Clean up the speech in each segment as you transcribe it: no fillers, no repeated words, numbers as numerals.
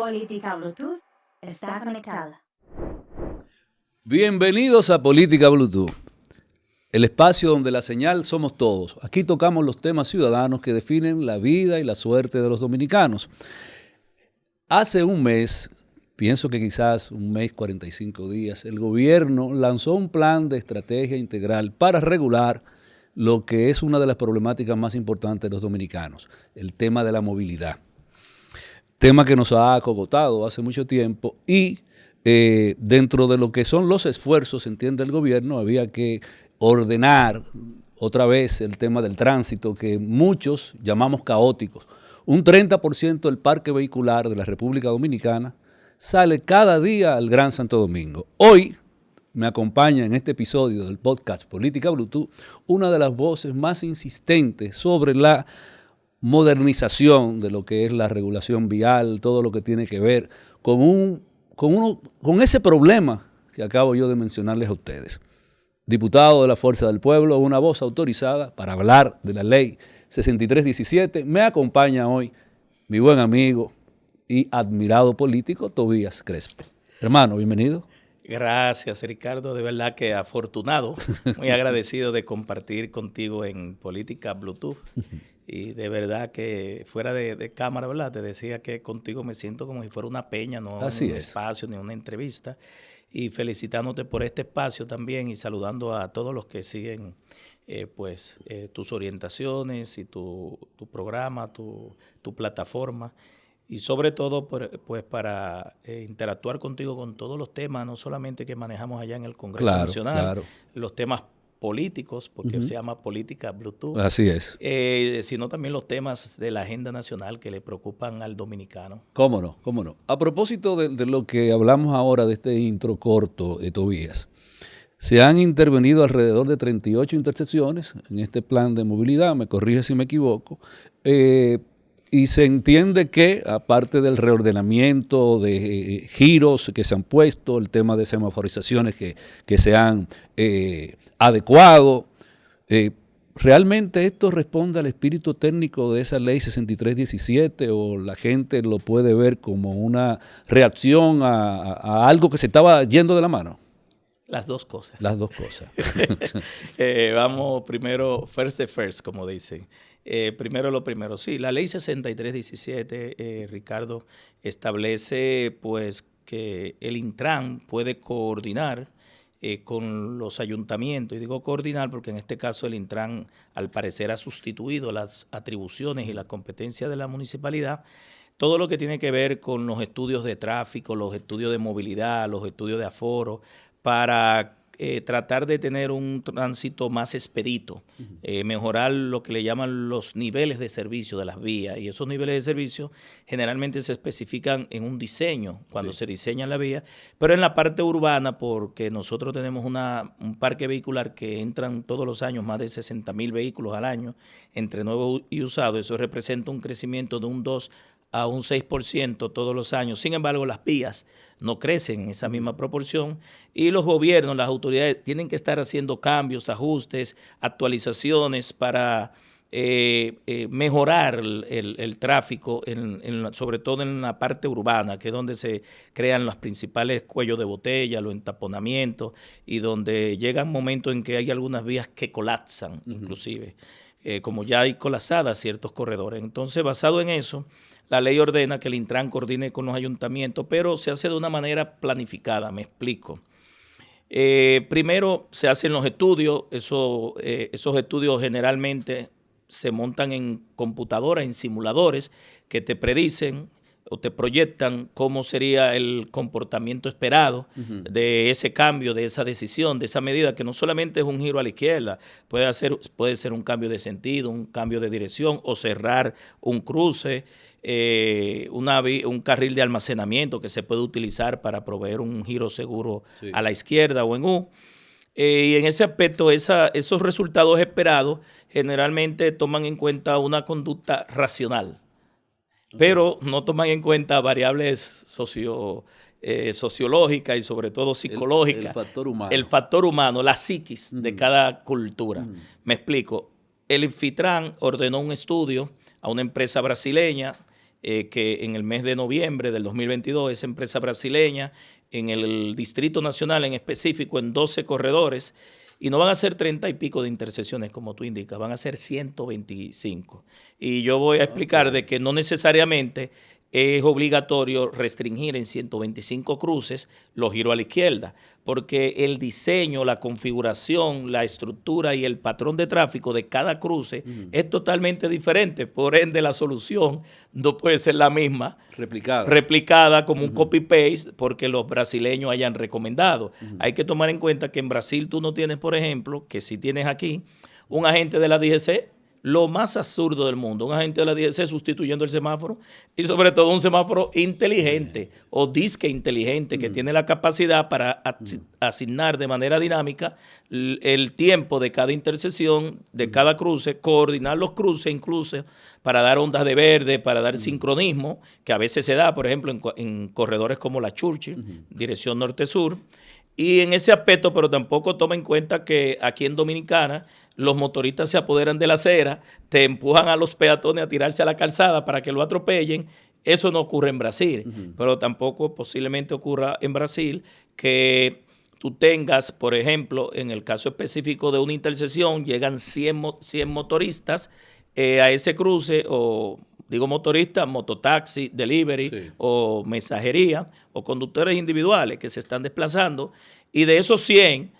Política Bluetooth está conectada. Bienvenidos a Política Bluetooth, el espacio donde la señal somos todos. Aquí tocamos los temas ciudadanos que definen la vida y la suerte de los dominicanos. Hace un mes, pienso que quizás un mes, 45 días, el gobierno lanzó un plan de estrategia integral para regular lo que es una de las problemáticas más importantes de los dominicanos, el tema de la movilidad. Tema que nos ha acogotado hace mucho tiempo y dentro de lo que son los esfuerzos, entiende el gobierno, había que ordenar otra vez el tema del tránsito que muchos llamamos caóticos. Un 30% del parque vehicular de la República Dominicana sale cada día al Gran Santo Domingo. Hoy me acompaña en este episodio del podcast Política Bluetooth una de las voces más insistentes sobre la modernización de lo que es la regulación vial, todo lo que tiene que ver con ese problema que acabo yo de mencionarles a ustedes. Diputado de la Fuerza del Pueblo, una voz autorizada para hablar de la ley 6317, me acompaña hoy mi buen amigo y admirado político Tobías Crespo. Hermano, bienvenido. Gracias, Ricardo, de verdad que afortunado, muy agradecido de compartir contigo en Política Bluetooth. Y de verdad que fuera de cámara, ¿verdad? Te decía que contigo me siento como si fuera una peña, no un espacio ni una entrevista. Y felicitándote por este espacio también y saludando a todos los que siguen tus orientaciones y tu programa, tu plataforma. Y sobre todo pues para interactuar contigo con todos los temas, no solamente que manejamos allá en el Congreso Nacional, los temas políticos, porque se llama Política Bluetooth. Así es. Sino también los temas de la agenda nacional que le preocupan al dominicano. ¿Cómo no? ¿Cómo no? A propósito de lo que hablamos ahora de este intro corto de Tobías, se han intervenido alrededor de 38 intersecciones en este plan de movilidad, me corrige si me equivoco, y se entiende que, aparte del reordenamiento de giros que se han puesto, el tema de semaforizaciones que se han adecuado, ¿realmente esto responde al espíritu técnico de esa ley 6317 o la gente lo puede ver como una reacción a algo que se estaba yendo de la mano? Las dos cosas. Las dos cosas. Vamos primero, first the first, como dicen. Primero lo primero. Sí, la ley 6317, Ricardo, establece pues que el Intran puede coordinar con los ayuntamientos. Y digo coordinar porque en este caso el Intran al parecer ha sustituido las atribuciones y la competencia de la municipalidad. Todo lo que tiene que ver con los estudios de tráfico, los estudios de movilidad, los estudios de aforo, para tratar de tener un tránsito más expedito, mejorar lo que le llaman los niveles de servicio de las vías. Y esos niveles de servicio generalmente se especifican en un diseño, cuando se diseña la vía, pero en la parte urbana, porque nosotros tenemos un parque vehicular que entran todos los años más de 60,000 vehículos al año, entre nuevos y usados. Eso representa un crecimiento de un 2 a un 6% todos los años. Sin embargo, las vías no crecen en esa misma proporción y los gobiernos, las autoridades tienen que estar haciendo cambios, ajustes, actualizaciones para mejorar el tráfico, sobre todo en la parte urbana, que es donde se crean los principales cuellos de botella, los entaponamientos y donde llegan momentos en que hay algunas vías que colapsan, inclusive, como ya hay colapsadas ciertos corredores. Entonces, basado en eso, la ley ordena que el Intran coordine con los ayuntamientos, pero se hace de una manera planificada, me explico. Primero se hacen los estudios, esos estudios generalmente se montan en computadoras, en simuladores que te predicen o te proyectan cómo sería el comportamiento esperado de ese cambio, de esa decisión, de esa medida, que no solamente es un giro a la izquierda, puede ser un cambio de sentido, un cambio de dirección o cerrar un cruce, un carril de almacenamiento que se puede utilizar para proveer un giro seguro a la izquierda o en U. Y en ese aspecto, esos resultados esperados generalmente toman en cuenta una conducta racional, pero no toman en cuenta variables sociológicas y sobre todo psicológicas. El factor humano, la psiquis de cada cultura. Me explico. El Infitran ordenó un estudio a una empresa brasileña que en el mes de noviembre del 2022, esa empresa brasileña, en el Distrito Nacional en específico, en 12 corredores, y no van a ser 30 y pico de intersecciones, como tú indicas, van a ser 125. Y yo voy a explicar de que no necesariamente es obligatorio restringir en 125 cruces los giros a la izquierda, porque el diseño, la configuración, la estructura y el patrón de tráfico de cada cruce es totalmente diferente. Por ende, la solución no puede ser la misma, replicada como un copy-paste, porque los brasileños hayan recomendado. Hay que tomar en cuenta que en Brasil tú no tienes, por ejemplo, que si tienes aquí, un agente de la DGC, lo más absurdo del mundo, un agente de la DGC sustituyendo el semáforo, y sobre todo un semáforo inteligente o disque inteligente que tiene la capacidad para asignar de manera dinámica el tiempo de cada intersección, de cada cruce, coordinar los cruces incluso para dar ondas de verde, para dar sincronismo, que a veces se da, por ejemplo, en corredores como la Churchill, dirección norte-sur. Y en ese aspecto, pero tampoco toma en cuenta que aquí en Dominicana los motoristas se apoderan de la acera, te empujan a los peatones a tirarse a la calzada para que lo atropellen. Eso no ocurre en Brasil, pero tampoco posiblemente ocurra en Brasil que tú tengas, por ejemplo, en el caso específico de una intersección, llegan 100 motoristas a ese cruce, o digo motoristas, mototaxi, delivery o mensajería o conductores individuales que se están desplazando, y de esos 100,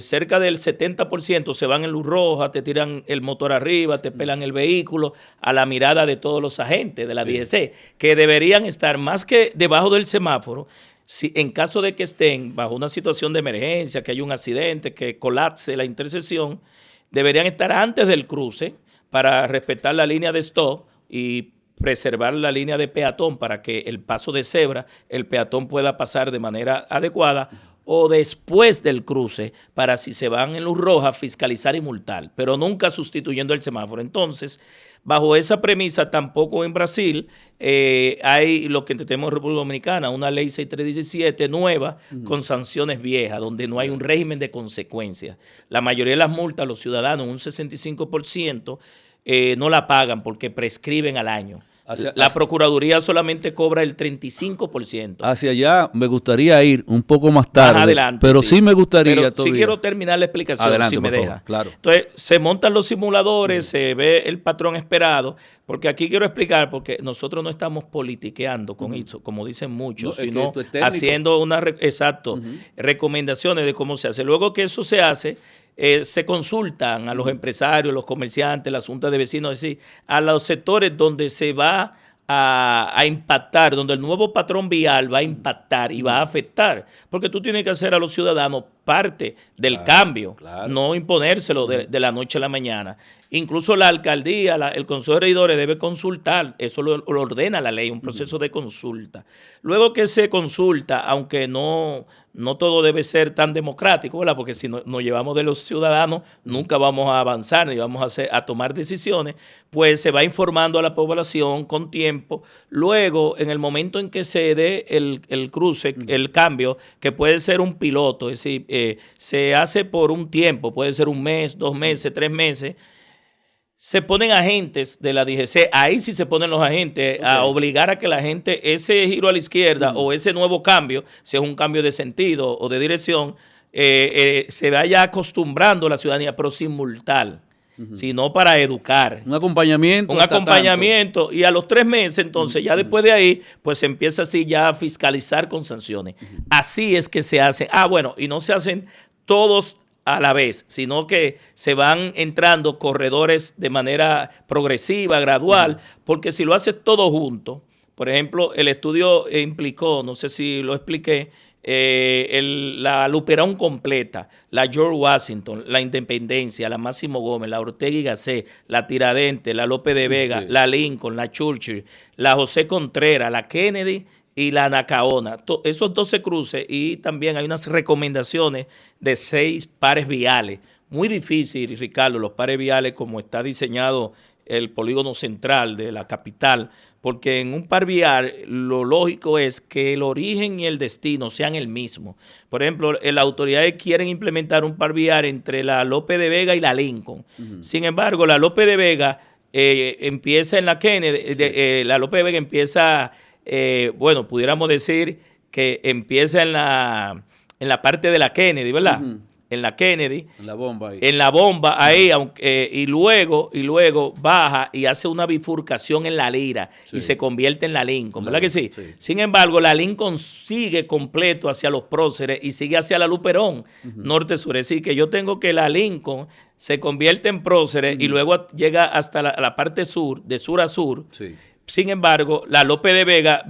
cerca del 70% se van en luz roja, te tiran el motor arriba, te pelan el vehículo a la mirada de todos los agentes de la DGC, que deberían estar más que debajo del semáforo. Si en caso de que estén bajo una situación de emergencia, que hay un accidente, que colapse la intersección, deberían estar antes del cruce para respetar la línea de stop y preservar la línea de peatón para que el paso de cebra, el peatón pueda pasar de manera adecuada, o después del cruce para, si se van en luz roja, fiscalizar y multar, pero nunca sustituyendo el semáforo. Entonces, bajo esa premisa, tampoco en Brasil hay lo que tenemos en República Dominicana, una ley 6317 nueva con sanciones viejas, donde no hay un régimen de consecuencias. La mayoría de las multas, los ciudadanos, un 65%, no la pagan porque prescriben al año. La Procuraduría solamente cobra el 35%. Hacia allá me gustaría ir un poco más tarde, más adelante, pero sí me gustaría pero todavía. sí quiero terminar la explicación, adelante, si me deja. favor, claro. Entonces, se montan los simuladores, se ve el patrón esperado, porque aquí quiero explicar, porque nosotros no estamos politiqueando con esto, como dicen muchos, sino haciendo unas recomendaciones de cómo se hace. Luego que eso se hace, se consultan a los empresarios, los comerciantes, las juntas de vecinos, es decir, a los sectores donde se va a impactar, donde el nuevo patrón vial va a impactar y va a afectar, porque tú tienes que hacer a los ciudadanos parte del cambio, no imponérselo de la noche a la mañana. Incluso la alcaldía, el consejo de regidores debe consultar, eso lo ordena la ley, un proceso de consulta. Luego que se consulta, aunque no todo debe ser tan democrático, ¿verdad? Porque si nos llevamos de los ciudadanos, nunca vamos a avanzar ni vamos a tomar decisiones, pues se va informando a la población con tiempo. Luego, en el momento en que se dé el cruce, el cambio, que puede ser un piloto, es decir, se hace por un tiempo, puede ser un mes, 2 meses, 3 meses, se ponen agentes de la DGC, ahí sí se ponen los agentes a obligar a que la gente, ese giro a la izquierda o ese nuevo cambio, si es un cambio de sentido o de dirección, se vaya acostumbrando la ciudadanía, pero sin multar, sino para educar. Un acompañamiento. Un acompañamiento, y a los 3 meses, entonces, ya después de ahí, pues se empieza así ya a fiscalizar con sanciones. Así es que se hace. Bueno, y no se hacen todos a la vez, sino que se van entrando corredores de manera progresiva, gradual, porque si lo haces todo junto, por ejemplo, el estudio implicó, no sé si lo expliqué, la Luperón completa, la George Washington, la Independencia, la Máximo Gómez, la Ortega y Gasset, la Tiradentes, la López de Vega, la Lincoln, la Churchill, la José Contreras, la Kennedy y la Nacaona. Esos 12 cruces, y también hay unas recomendaciones de 6 pares viales. Muy difícil, Ricardo, los pares viales como está diseñado el polígono central de la capital, porque en un par vial lo lógico es que el origen y el destino sean el mismo. Por ejemplo, las autoridades quieren implementar un par vial entre la López de Vega y la Lincoln. Sin embargo, la López de Vega empieza en la Kennedy, la López de Vega empieza, bueno, pudiéramos decir que empieza en la parte de la Kennedy, ¿verdad? En la Kennedy. En la bomba ahí. En la bomba ahí, y luego baja y hace una bifurcación en la Lira y se convierte en la Lincoln, ¿verdad que sí? Sin embargo, la Lincoln sigue completo hacia los próceres y sigue hacia la Luperón, norte-sur. Es decir, que yo tengo que la Lincoln se convierte en próceres y luego llega hasta la parte sur, de sur a sur. Sí. Sin embargo, la López de Vega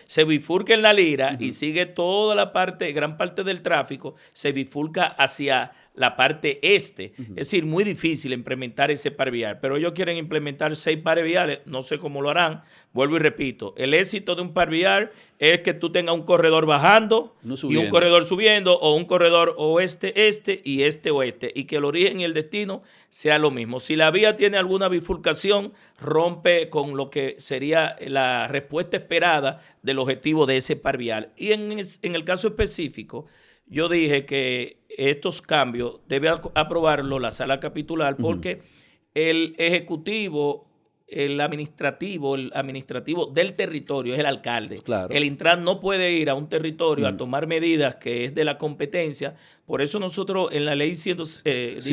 se bifurca en la Lira y sigue toda la parte, gran parte del tráfico, se bifurca hacia la parte este. Es decir, muy difícil implementar ese par vial, pero ellos quieren implementar 6 pares viales, no sé cómo lo harán. Vuelvo y repito, el éxito de un par vial es que tú tengas un corredor bajando y un corredor subiendo, o un corredor oeste-este y este-oeste, y que el origen y el destino sea lo mismo. Si la vía tiene alguna bifurcación, rompe con lo que sería la respuesta esperada del objetivo de ese par vial. Y en el caso específico, yo dije que estos cambios debe aprobarlo la sala capitular porque el ejecutivo, el administrativo del territorio es el alcalde. Claro. El Intran no puede ir a un territorio a tomar medidas que es de la competencia. Por eso nosotros en la ley, sin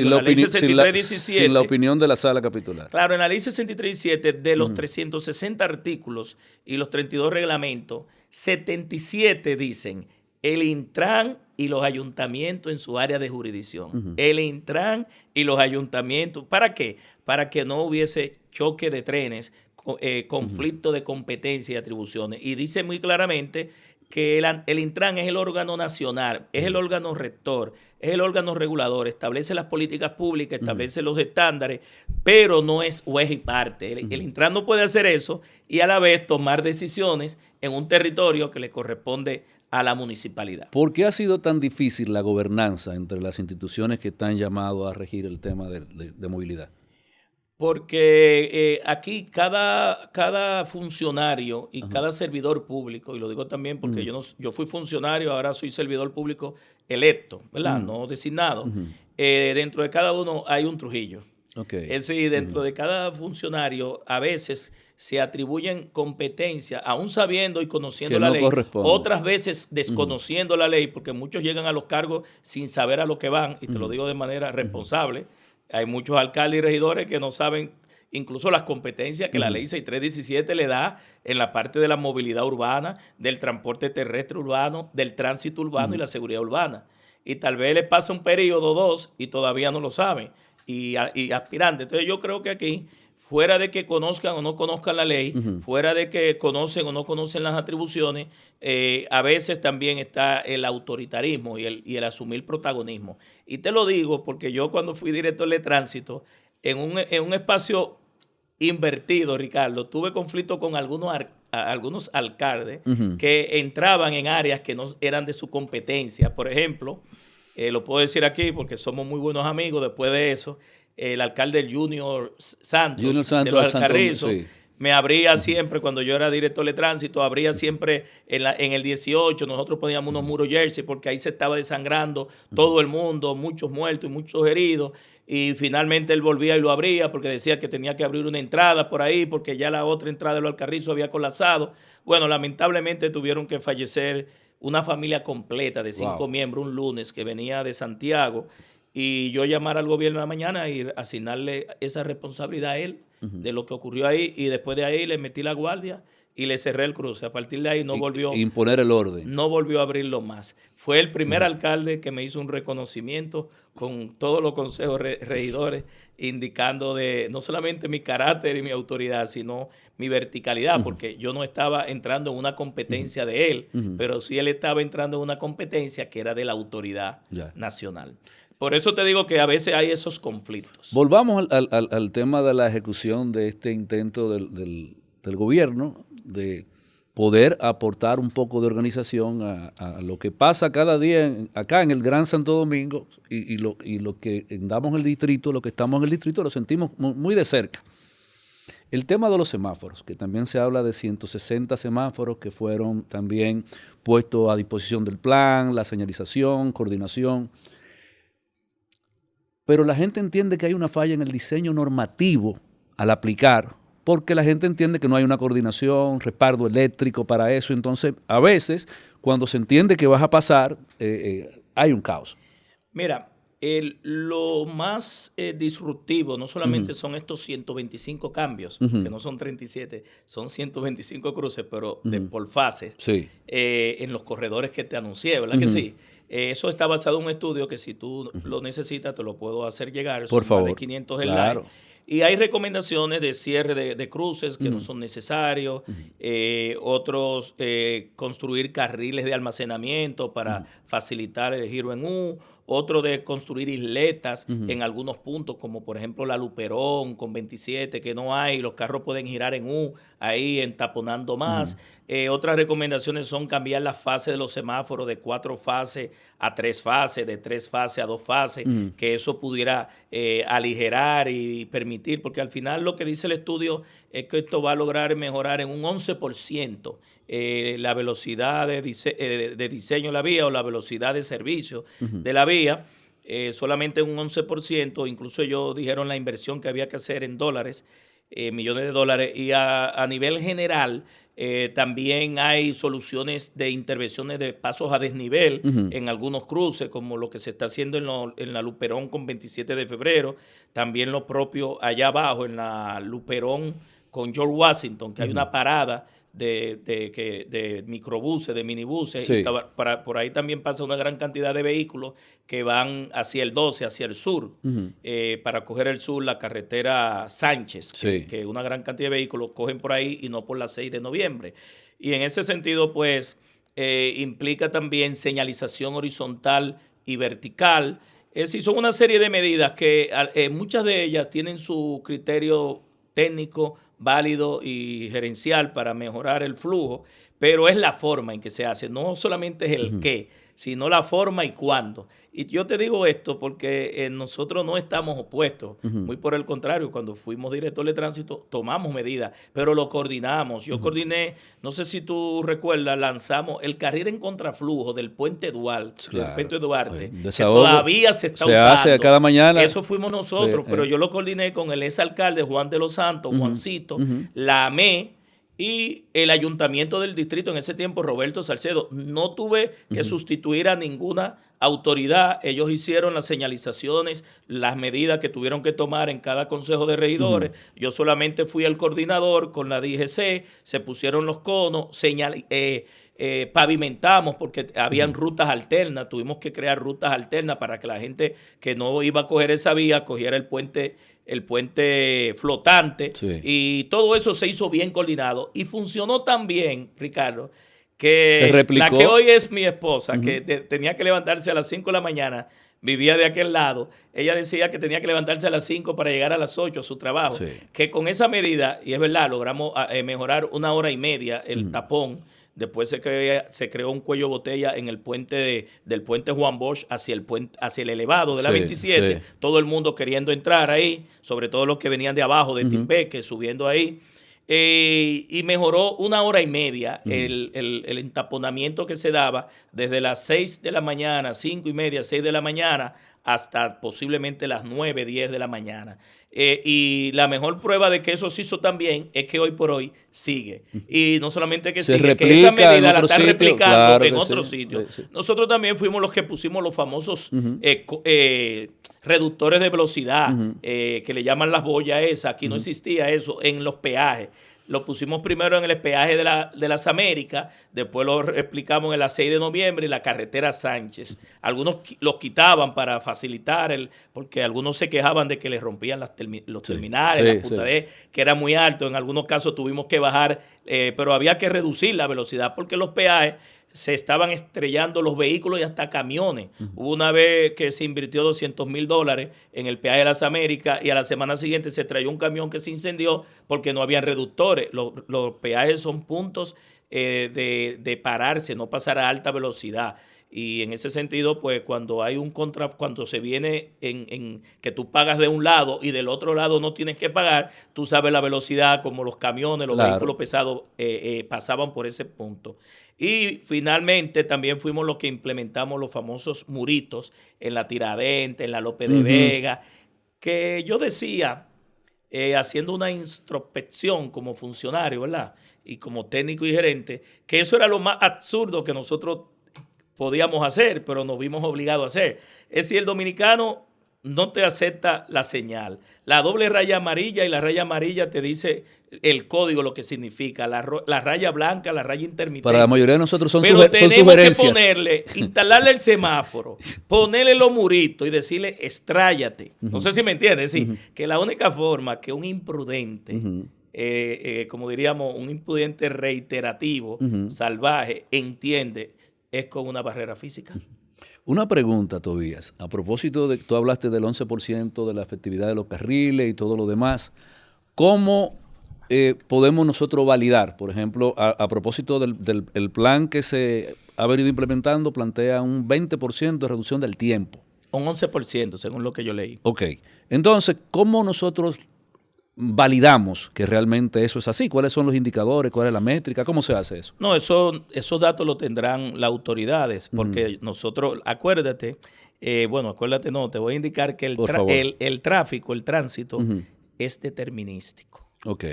la opinión de la sala capitular. Claro, en la ley 6317 de los 360 artículos y los 32 reglamentos, 77 dicen el Intran y los ayuntamientos en su área de jurisdicción. El Intran y los ayuntamientos. ¿Para qué? Para que no hubiese choque de trenes, conflicto de competencia y atribuciones. Y dice muy claramente que el Intran es el órgano nacional, es el órgano rector, es el órgano regulador, establece las políticas públicas, establece los estándares, pero no es juez y parte. El Intran no puede hacer eso y a la vez tomar decisiones en un territorio que le corresponde a la municipalidad. ¿Por qué ha sido tan difícil la gobernanza entre las instituciones que están llamadas a regir el tema de movilidad? Porque aquí cada funcionario y cada servidor público, y lo digo también porque yo fui funcionario, ahora soy servidor público electo, ¿verdad? No designado. Dentro de cada uno hay un Trujillo. Okay. Es decir, dentro de cada funcionario a veces se atribuyen competencias, aún sabiendo y conociendo la ley, otras veces desconociendo la ley, porque muchos llegan a los cargos sin saber a lo que van, y te lo digo de manera responsable. Hay muchos alcaldes y regidores que no saben incluso las competencias que la ley 6317 le da en la parte de la movilidad urbana, del transporte terrestre urbano, del tránsito urbano y la seguridad urbana. Y tal vez les pasa un periodo o 2 y todavía no lo saben. Y aspirantes. Entonces yo creo que aquí, fuera de que conozcan o no conozcan la ley, fuera de que conocen o no conocen las atribuciones, a veces también está el autoritarismo y el asumir protagonismo. Y te lo digo porque yo cuando fui director de tránsito, en un espacio invertido, Ricardo, tuve conflicto con algunos alcaldes que entraban en áreas que no eran de su competencia. Por ejemplo, lo puedo decir aquí porque somos muy buenos amigos. Después de eso, el alcalde Junior Santos de los Alcarrizos, me abría siempre, cuando yo era director de tránsito, abría siempre en el 18, nosotros poníamos unos muros jersey porque ahí se estaba desangrando todo el mundo, muchos muertos y muchos heridos, y finalmente él volvía y lo abría porque decía que tenía que abrir una entrada por ahí porque ya la otra entrada de los Alcarrizos había colapsado. Bueno, lamentablemente tuvieron que fallecer una familia completa de 5 miembros un lunes que venía de Santiago, y yo llamar al gobierno de la mañana y asignarle esa responsabilidad a él de lo que ocurrió ahí, y después de ahí le metí la guardia y le cerré el cruce. A partir de ahí no volvió. Imponer el orden. No volvió a abrirlo más. Fue el primer alcalde que me hizo un reconocimiento con todos los consejos regidores, indicando no solamente mi carácter y mi autoridad, sino mi verticalidad, porque yo no estaba entrando en una competencia de él, pero sí él estaba entrando en una competencia que era de la autoridad nacional. Por eso te digo que a veces hay esos conflictos. Volvamos al tema de la ejecución de este intento del gobierno de poder aportar un poco de organización a lo que pasa cada día acá en el Gran Santo Domingo, y lo que andamos en el distrito, lo que estamos en el distrito, lo sentimos muy de cerca. El tema de los semáforos, que también se habla de 160 semáforos que fueron también puestos a disposición del plan, la señalización, coordinación. pero la gente entiende que hay una falla en el diseño normativo al aplicar, porque la gente entiende que no hay una coordinación, respaldo eléctrico para eso. Entonces, a veces, cuando se entiende que vas a pasar, hay un caos. Mira, lo más disruptivo no solamente son estos 125 cambios, que no son 37, son 125 cruces, pero por fases, Sí. en los corredores que te anuncié, ¿verdad que sí? Eso está basado en un estudio que si tú lo necesitas te lo puedo hacer llegar. Por Son favor. más de 500 Claro. slides. Y hay recomendaciones de cierre de cruces que no son necesarios, otros construir carriles de almacenamiento para facilitar el giro en U, otro de construir isletas en algunos puntos, como por ejemplo la Luperón con 27, que no hay, los carros pueden girar en U, ahí entaponando más. Otras recomendaciones son cambiar las fases de los semáforos de 4 fases a 3 fases, de 3 fases a 2 fases, que eso pudiera aligerar y permitir, porque al final lo que dice el estudio es que esto va a lograr mejorar en un 11% la velocidad de diseño de la vía o la velocidad de servicio de la vía, solamente un 11%, incluso ellos dijeron la inversión que había que hacer en dólares, millones de dólares, y a nivel general también hay soluciones de intervenciones de pasos a desnivel en algunos cruces, como lo que se está haciendo en la Luperón con 27 de febrero, también lo propio allá abajo en la Luperón con George Washington, que hay una parada de microbuses, de minibuses, Sí. y por ahí también pasa una gran cantidad de vehículos que van hacia el 12, hacia el sur, para coger el sur, la carretera Sánchez, Sí. que una gran cantidad de vehículos cogen por ahí y no por la 6 de noviembre. Y en ese sentido, pues, implica también señalización horizontal y vertical. Es decir, son una serie de medidas que muchas de ellas tienen su criterio técnico válido y gerencial para mejorar el flujo, pero es la forma en que se hace, no solamente es el qué, sino la forma y cuándo. Y yo te digo esto porque nosotros no estamos opuestos, muy por el contrario, cuando fuimos directores de tránsito tomamos medidas, pero lo coordinamos. Yo coordiné, no sé si tú recuerdas, lanzamos el carril en contraflujo del puente Duarte, Claro. del puente Duarte, Oye, que desahogo todavía se está se usando. hace cada mañana. Eso fuimos nosotros, pero yo lo coordiné con el exalcalde Juan de los Santos, Juancito, la AME y el ayuntamiento del distrito en ese tiempo, Roberto Salcedo. No tuve que sustituir a ninguna autoridad. Ellos hicieron las señalizaciones, las medidas que tuvieron que tomar en cada consejo de regidores. Yo solamente fui el coordinador con la DGC, se pusieron los conos, pavimentamos porque habían rutas alternas, tuvimos que crear rutas alternas para que la gente que no iba a coger esa vía cogiera el puente flotante, Sí. y todo eso se hizo bien coordinado y funcionó tan bien, Ricardo, Se que replicó. la que hoy es mi esposa, que tenía que levantarse a las 5 de la mañana, vivía de aquel lado, ella decía que tenía que levantarse a las 5 para llegar a las 8 a su trabajo, Sí. que con esa medida, y es verdad, logramos mejorar 1 hora y media el tapón. Después se creó un cuello botella en el puente del puente Juan Bosch hacia el elevado de la Sí, 27. sí. Todo el mundo queriendo entrar ahí, sobre todo los que venían de abajo de Timpeque, subiendo ahí. Y mejoró 1 hora y media el entaponamiento que se daba desde las 6 de la mañana, 5:30, 6 de la mañana, hasta posiblemente las 9, 10 de la mañana. Y la mejor prueba de que eso se hizo también es que hoy por hoy sigue. Y no solamente que Se sigue, que replica esa en medida la otro están sitio, replicando claro en que otros sí, sitios. sí. Nosotros también fuimos los que pusimos los famosos reductores de velocidad, que le llaman las boyas esas. Aquí no existía eso en los peajes. Lo pusimos primero en el peaje de las Américas, después lo replicamos en la 6 de noviembre y la carretera Sánchez. Algunos los quitaban para facilitar, porque algunos se quejaban de que les rompían los terminales, Sí, las puntas D, que era muy alto. En algunos casos tuvimos que bajar, pero había que reducir la velocidad porque los peajes se estaban estrellando los vehículos y hasta camiones. Hubo una vez que se invirtió $200,000 en el peaje de las Américas y a la semana siguiente se trayó un camión que se incendió porque no habían reductores. Los peajes son puntos de pararse, no pasar a alta velocidad. Y en ese sentido, pues cuando hay cuando se viene que tú pagas de un lado y del otro lado no tienes que pagar, tú sabes la velocidad, como los camiones, los Claro. vehículos pesados pasaban por ese punto. Y finalmente también fuimos los que implementamos los famosos muritos en la Tiradentes, en la López de Vega, que yo decía, haciendo una introspección como funcionario, ¿verdad? Y como técnico y gerente, que eso era lo más absurdo que nosotros podíamos hacer, pero nos vimos obligados a hacer. Es decir, el dominicano no te acepta la señal. La doble raya amarilla, y la raya amarilla te dice el código, lo que significa. La raya blanca, la raya intermitente. Para la mayoría de nosotros son, pero son tenemos sugerencias. que ponerle, instalarle el semáforo, ponerle los muritos y decirle estrállate. No sé si me entiendes. Es decir, que la única forma que un imprudente, como diríamos, un imprudente reiterativo, salvaje, entiende, es con una barrera física. Una pregunta, Tobías. A propósito de, tú hablaste del 11% de la efectividad de los carriles y todo lo demás. ¿Cómo podemos nosotros validar? Por ejemplo, a propósito del plan que se ha venido implementando, plantea un 20% de reducción del tiempo. Un 11%, según lo que yo leí. Ok. Entonces, ¿cómo nosotros validamos que realmente eso es así? ¿Cuáles son los indicadores? ¿Cuál es la métrica? ¿Cómo se hace eso? No, esos datos los tendrán las autoridades, porque nosotros, acuérdate, acuérdate, no, te voy a indicar que el tráfico, el tránsito, es determinístico. Ok.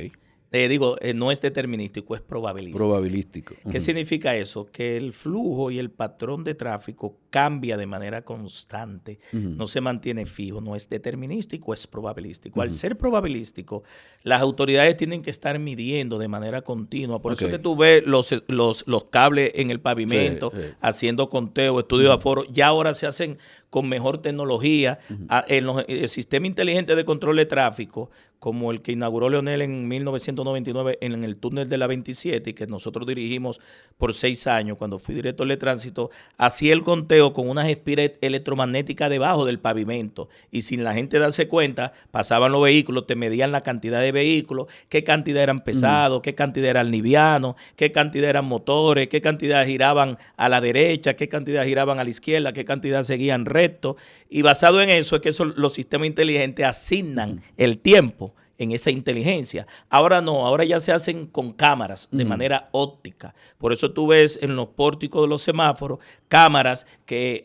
No es determinístico, es probabilístico. Probabilístico. ¿Qué significa eso? Que el flujo y el patrón de tráfico cambia de manera constante, no se mantiene fijo, no es determinístico, es probabilístico. Al ser probabilístico, las autoridades tienen que estar midiendo de manera continua. Por eso es que tú ves los cables en el pavimento, haciendo conteo, estudios de aforo, ya ahora se hacen con mejor tecnología. El sistema inteligente de control de tráfico, como el que inauguró Leonel en 1999 en el túnel de la 27 y que nosotros dirigimos por 6 años cuando fui director de tránsito, hacía el conteo con unas espiras electromagnéticas debajo del pavimento y sin la gente darse cuenta, pasaban los vehículos, te medían la cantidad de vehículos, qué cantidad eran pesados, qué cantidad eran livianos, qué cantidad eran motores, qué cantidad giraban a la derecha, qué cantidad giraban a la izquierda, qué cantidad seguían recto, y basado en eso es que los sistemas inteligentes asignan el tiempo en esa inteligencia. Ahora no, ahora ya se hacen con cámaras de manera óptica. Por eso tú ves en los pórticos de los semáforos cámaras que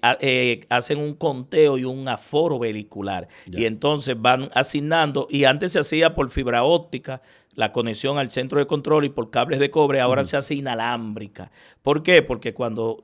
hacen un conteo y un aforo vehicular. Y entonces van asignando, y antes se hacía por fibra óptica, la conexión al centro de control y por cables de cobre, ahora se hace inalámbrica. ¿Por qué? Porque cuando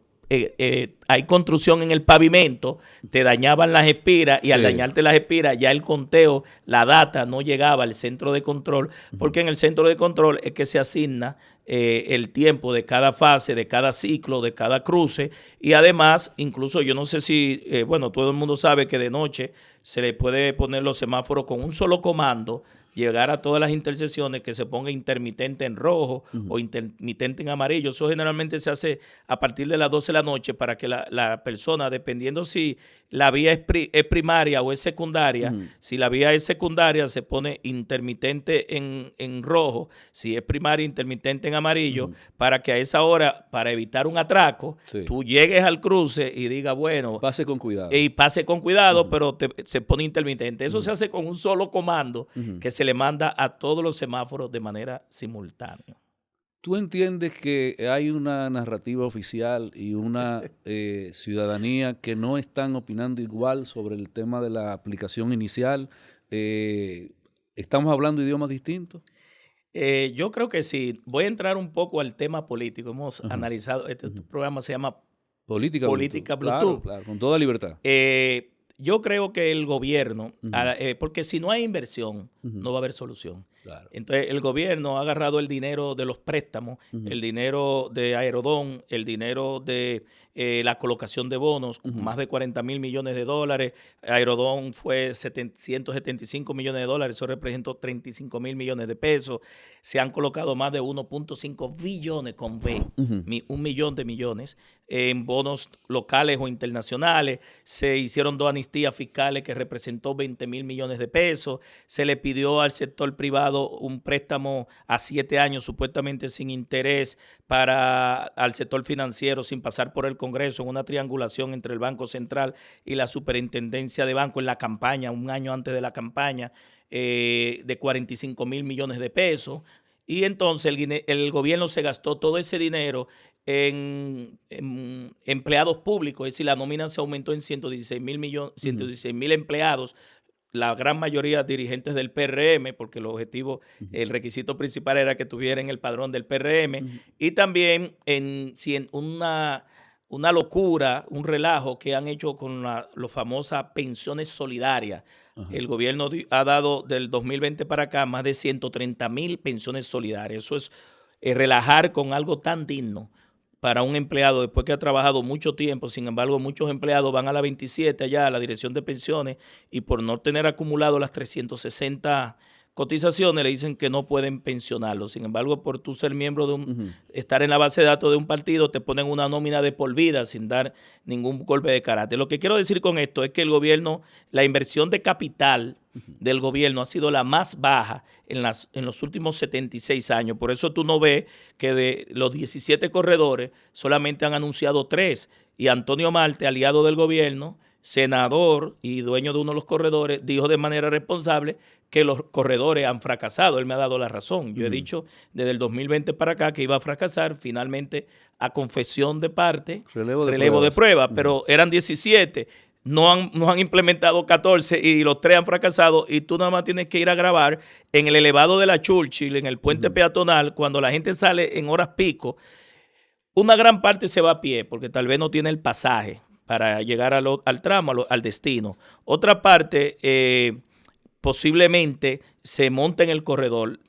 hay construcción en el pavimento, te dañaban las espiras y al dañarte las espiras ya el conteo, la data no llegaba al centro de control, porque en el centro de control es que se asigna el tiempo de cada fase, de cada ciclo, de cada cruce, y además, incluso yo no sé si, todo el mundo sabe que de noche se le puede poner los semáforos con un solo comando, llegar a todas las intersecciones, que se ponga intermitente en rojo o intermitente en amarillo. Eso generalmente se hace a partir de las 12 de la noche para que la persona, dependiendo si la vía es primaria o es secundaria, si la vía es secundaria se pone intermitente en rojo, si es primaria intermitente en amarillo, para que a esa hora, para evitar un atraco, tú llegues al cruce y digas, bueno, pase con cuidado. Y pase con cuidado, pero se pone intermitente. Eso se hace con un solo comando que se le manda a todos los semáforos de manera simultánea. ¿Tú entiendes que hay una narrativa oficial y una ciudadanía que no están opinando igual sobre el tema de la aplicación inicial? ¿Estamos hablando idiomas distintos? Yo creo que sí. Voy a entrar un poco al tema político. Hemos analizado, este programa se llama Política Bluetooth. Claro, con toda libertad. Yo creo que el gobierno, porque si no hay inversión, no va a haber solución. Claro. Entonces, el gobierno ha agarrado el dinero de los préstamos, el dinero de Aerodón, el dinero de la colocación de bonos, más de 40 mil millones de dólares. Aerodón fue 175 millones de dólares, eso representó 35 mil millones de pesos. Se han colocado más de 1.5 billones con B, 1 millón de millones, en bonos locales o internacionales. Se hicieron 2 amnistías fiscales que representó 20,000 millones de pesos. Se le pidió al sector privado un préstamo a 7 años, supuestamente sin interés, al sector financiero, sin pasar por el Congreso, en una triangulación entre el Banco Central y la Superintendencia de Banco en la campaña, un año antes de la campaña, de 45,000 millones de pesos. Y entonces el gobierno se gastó todo ese dinero en empleados públicos, es decir, la nómina se aumentó en 116,000 empleados, la gran mayoría dirigentes del PRM, porque el objetivo, el requisito principal era que tuvieran el padrón del PRM, y también en una locura, un relajo que han hecho con las famosas pensiones solidarias. Ajá. El gobierno ha dado del 2020 para acá más de 130,000 pensiones solidarias. Eso es relajar con algo tan digno para un empleado después que ha trabajado mucho tiempo. Sin embargo, muchos empleados van a la 27 allá, a la Dirección de Pensiones, y por no tener acumulado las 360 cotizaciones le dicen que no pueden pensionarlo. Sin embargo, por tú ser miembro de estar en la base de datos de un partido, te ponen una nómina de por vida sin dar ningún golpe de carácter. Lo que quiero decir con esto es que el gobierno, la inversión de capital del gobierno ha sido la más baja en los últimos 76 años. Por eso tú no ves que de los 17 corredores solamente han anunciado 3. Y Antonio Marte, aliado del gobierno, senador y dueño de uno de los corredores, dijo de manera responsable que los corredores han fracasado. Él me ha dado la razón. Yo he dicho desde el 2020 para acá que iba a fracasar. Finalmente, a confesión de parte, relevo de prueba, pero eran 17. No han implementado 14 y los 3 han fracasado, y tú nada más tienes que ir a grabar en el elevado de la Churchill, en el puente peatonal, cuando la gente sale en horas pico. Una gran parte se va a pie porque tal vez no tiene el pasaje para llegar al tramo, al destino. Otra parte posiblemente se monta en el corredor.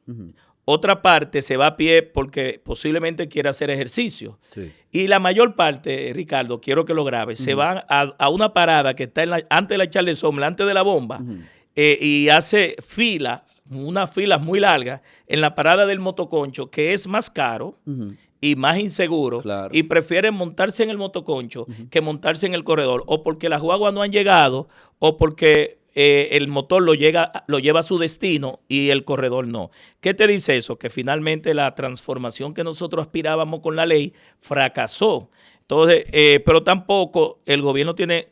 Otra parte se va a pie porque posiblemente quiere hacer ejercicio. Sí. Y la mayor parte, Ricardo, quiero que lo grabes, se van a una parada que está antes de la Charles Sommer, antes de la bomba, y hace unas filas muy largas en la parada del motoconcho, que es más caro y más inseguro, claro, y prefieren montarse en el motoconcho que montarse en el corredor, o porque las guaguas no han llegado, o porque el motor lo lleva a su destino y el corredor no. ¿Qué te dice eso? Que finalmente la transformación que nosotros aspirábamos con la ley fracasó. Entonces, pero tampoco el gobierno tiene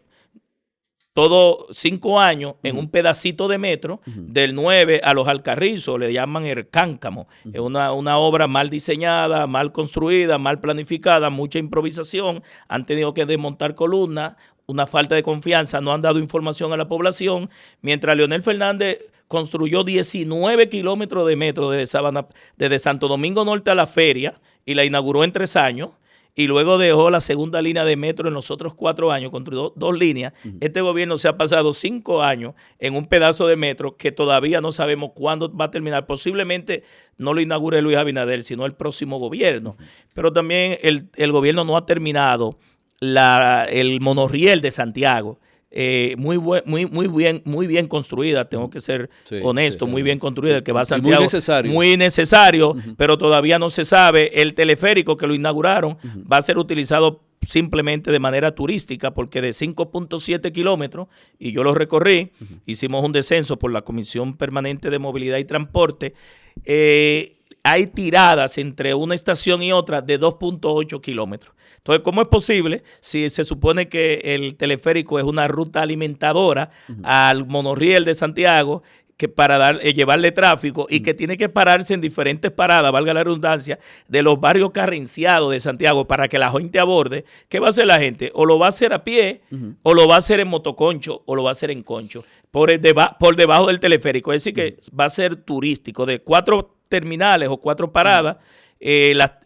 todo 5 años en un pedacito de metro, del 9 a los Alcarrizos, le llaman el cáncamo. Es una obra mal diseñada, mal construida, mal planificada, mucha improvisación. Han tenido que desmontar columnas, una falta de confianza, no han dado información a la población, mientras Leonel Fernández construyó 19 kilómetros de metro desde Santo Domingo Norte a la feria, y la inauguró en 3 años. Y luego dejó la segunda línea de metro en los otros 4 años, construyó 2 líneas. Este gobierno se ha pasado 5 años en un pedazo de metro que todavía no sabemos cuándo va a terminar. Posiblemente no lo inaugure Luis Abinader, sino el próximo gobierno. Pero también el gobierno no ha terminado el monorriel de Santiago. Muy bien construida, tengo que ser honesto, muy bien construida, el que va a Santiago, muy necesario, pero todavía no se sabe. El teleférico que lo inauguraron va a ser utilizado simplemente de manera turística, porque de 5.7 kilómetros, y yo lo recorrí, hicimos un descenso por la Comisión Permanente de Movilidad y Transporte, hay tiradas entre una estación y otra de 2.8 kilómetros. Entonces, ¿cómo es posible si se supone que el teleférico es una ruta alimentadora al monorriel de Santiago, que para llevarle tráfico, y que tiene que pararse en diferentes paradas, valga la redundancia, de los barrios carenciados de Santiago para que la gente aborde? ¿Qué va a hacer la gente? O lo va a hacer a pie, o lo va a hacer en motoconcho, o lo va a hacer en concho, por debajo del teleférico. Es decir, que va a ser turístico, de 4 terminales o 4 paradas.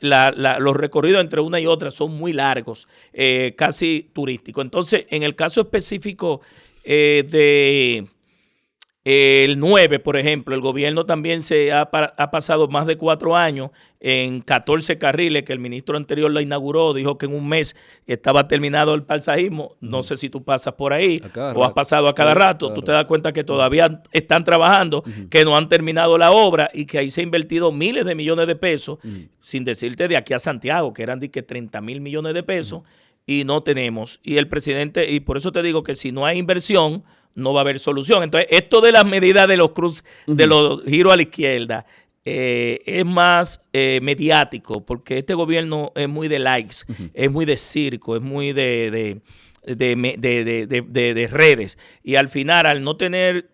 Los recorridos entre una y otra son muy largos, casi turísticos. Entonces, en el caso específico el 9, por ejemplo, el gobierno también ha pasado más de 4 años en 14 carriles que el ministro anterior la inauguró, dijo que en un mes estaba terminado el paisajismo. No sé si tú pasas por ahí o has pasado a cada rato, claro. Tú te das cuenta que todavía están trabajando, que no han terminado la obra, y que ahí se ha invertido miles de millones de pesos, sin decirte de aquí a Santiago, que eran de que 30,000 millones de pesos, y no tenemos. Y el presidente, y por eso te digo que si no hay inversión, no va a haber solución. Entonces, esto de las medidas de los de los giros a la izquierda, es más mediático, porque este gobierno es muy de likes, es muy de circo, es muy de redes. Y al final, al no tener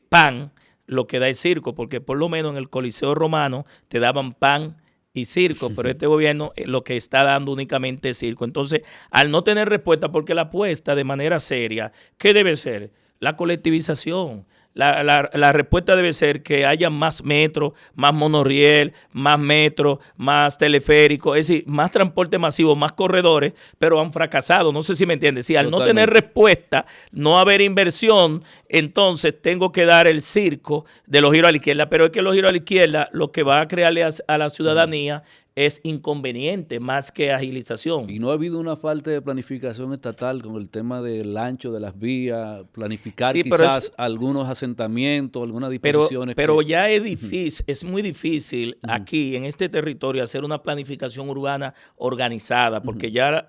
pan, lo que da es circo, porque por lo menos en el Coliseo Romano te daban pan y circo, pero este gobierno lo que está dando únicamente es circo. Entonces, al no tener respuesta, porque la apuesta de manera seria, ¿qué debe ser? La colectivización. La respuesta debe ser que haya más metro, más monorriel, más metro, más teleférico, es decir, más transporte masivo, más corredores, pero han fracasado. No sé si me entiendes. Si al no tener respuesta, no haber inversión, entonces tengo que dar el circo de los giros a la izquierda. Pero es que los giros a la izquierda lo que va a crearle a la ciudadanía es inconveniente más que agilización. Y no ha habido una falta de planificación estatal con el tema del ancho de las vías, planificar quizás algunos asentamientos, algunas disposiciones. Pero ya es difícil, es muy difícil aquí en este territorio hacer una planificación urbana organizada, porque ya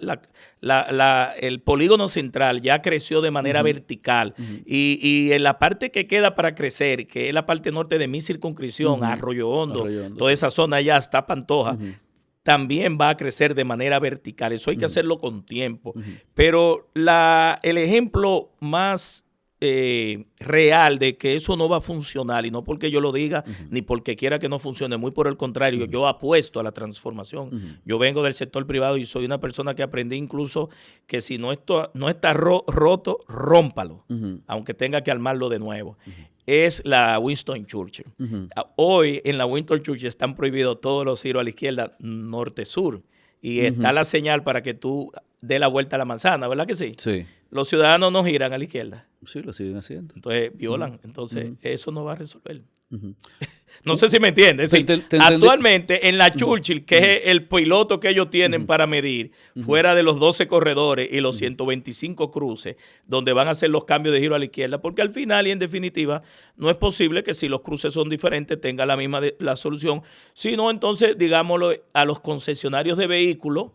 el polígono central ya creció de manera vertical y en la parte que queda para crecer, que es la parte norte de mi circunscripción, Arroyo Hondo, toda esa zona ya está Pantoja, también va a crecer de manera vertical. Eso hay que hacerlo con tiempo. Pero el ejemplo más real de que eso no va a funcionar, y no porque yo lo diga, ni porque quiera que no funcione, muy por el contrario, yo apuesto a la transformación. Yo vengo del sector privado y soy una persona que aprendí incluso que si no está roto, rómpalo, aunque tenga que armarlo de nuevo. Es la Winston Churchill. Hoy en la Winston Churchill están prohibidos todos los giros a la izquierda norte-sur y está la señal para que tú dé la vuelta a la manzana, ¿verdad que sí? Sí. Los ciudadanos no giran a la izquierda. Sí, lo siguen haciendo. Entonces violan. Entonces eso no va a resolver. No sé si me entiendes. Sí, te actualmente en la Churchill, que es el piloto que ellos tienen para medir, fuera de los 12 corredores y los 125 cruces, donde van a hacer los cambios de giro a la izquierda, porque al final y en definitiva no es posible que si los cruces son diferentes tenga la misma la solución, sino entonces, digámoslo, a los concesionarios de vehículos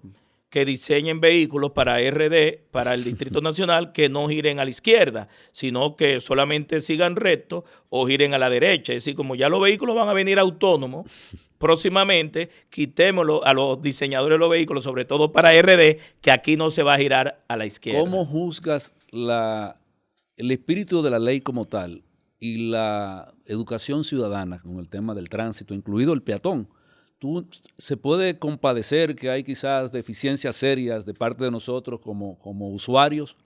que diseñen vehículos para RD, para el Distrito Nacional, que no giren a la izquierda, sino que solamente sigan recto o giren a la derecha. Es decir, como ya los vehículos van a venir autónomos, próximamente quitémoslo a los diseñadores de los vehículos, sobre todo para RD, que aquí no se va a girar a la izquierda. ¿Cómo juzgas el espíritu de la ley como tal y la educación ciudadana con el tema del tránsito, incluido el peatón? ¿Se puede compadecer que hay quizás deficiencias serias de parte de nosotros como usuarios?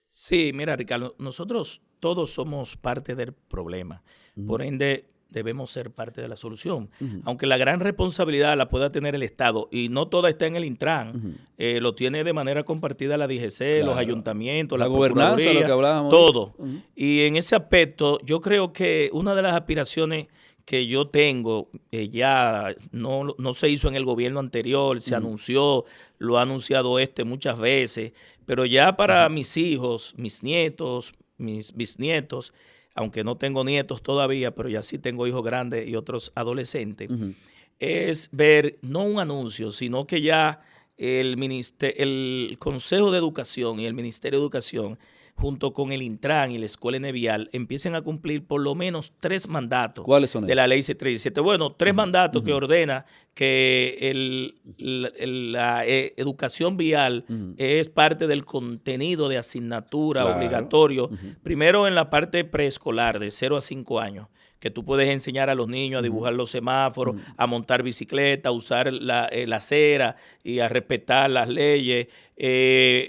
Sí, mira, Ricardo, nosotros todos somos parte del problema. Por ende, debemos ser parte de la solución. Aunque la gran responsabilidad la pueda tener el Estado, y no toda está en el Intran, lo tiene de manera compartida la DGC, los ayuntamientos, la gobernanza, lo que hablábamos. Todo. Y en ese aspecto, yo creo que una de las aspiraciones que yo tengo, ya no se hizo en el gobierno anterior, se anunció, lo ha anunciado muchas veces, pero ya para mis hijos, mis nietos, mis bisnietos, aunque no tengo nietos todavía, pero ya sí tengo hijos grandes y otros adolescentes, es ver no un anuncio, sino que ya el Consejo de Educación y el Ministerio de Educación, junto con el Intran y la Escuela Enevial, empiecen a cumplir por lo menos 3 mandatos. ¿Cuáles son de la Ley C-317. Bueno, 3 mandatos que ordena que la educación vial es parte del contenido de asignatura obligatorio, primero en la parte preescolar de 0 a 5 años, que tú puedes enseñar a los niños a dibujar los semáforos, a montar bicicleta, a usar la acera y a respetar las leyes.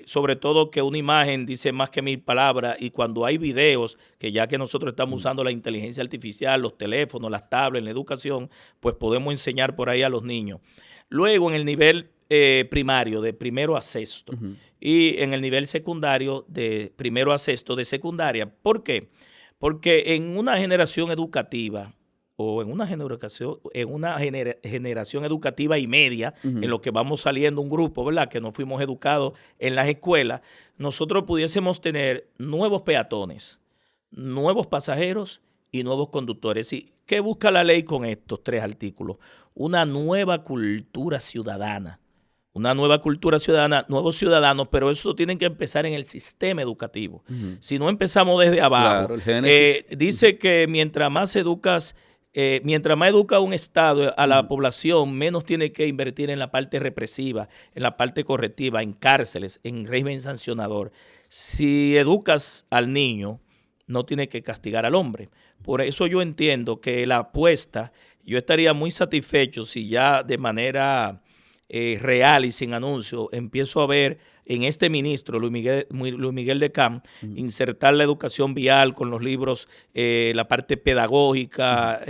Sobre todo que una imagen dice más que 1000 palabras, y cuando hay videos, que ya que nosotros estamos usando la inteligencia artificial, los teléfonos, las tablets en la educación, pues podemos enseñar por ahí a los niños. Luego en el nivel primario, de primero a sexto, y en el nivel secundario, de primero a sexto de secundaria. ¿Por qué? Porque en una generación educativa, o en una generación educativa y media, en lo que vamos saliendo un grupo, ¿verdad?, que no fuimos educados en las escuelas, nosotros pudiésemos tener nuevos peatones, nuevos pasajeros y nuevos conductores. ¿Y qué busca la ley con estos 3 artículos? Una nueva cultura ciudadana. una nueva cultura ciudadana, nuevos ciudadanos, pero eso tiene que empezar en el sistema educativo. Si no empezamos desde abajo, Claro, el génesis. dice que mientras más educa un Estado a la población, menos tiene que invertir en la parte represiva, en la parte correctiva, en cárceles, en régimen sancionador. Si educas al niño, no tiene que castigar al hombre. Por eso yo entiendo que la apuesta, yo estaría muy satisfecho si ya de manera real y sin anuncio empiezo a ver en este ministro, Luis Miguel de Camp, insertar la educación vial con los libros, la parte pedagógica,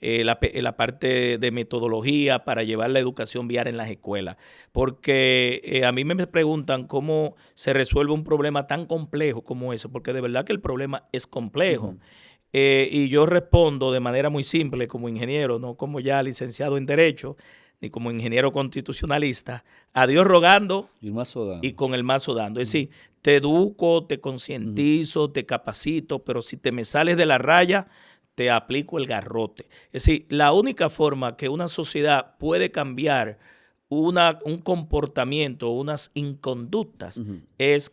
la parte de metodología para llevar la educación vial en las escuelas. Porque a mí me preguntan cómo se resuelve un problema tan complejo como ese, porque de verdad que el problema es complejo. Y yo respondo de manera muy simple como ingeniero, no como ya licenciado en Derecho, ni como ingeniero constitucionalista, a Dios rogando y con el mazo dando. Es decir, te educo, te concientizo, te capacito, pero si te me sales de la raya, te aplico el garrote. Es decir, la única forma que una sociedad puede cambiar un comportamiento, unas inconductas, es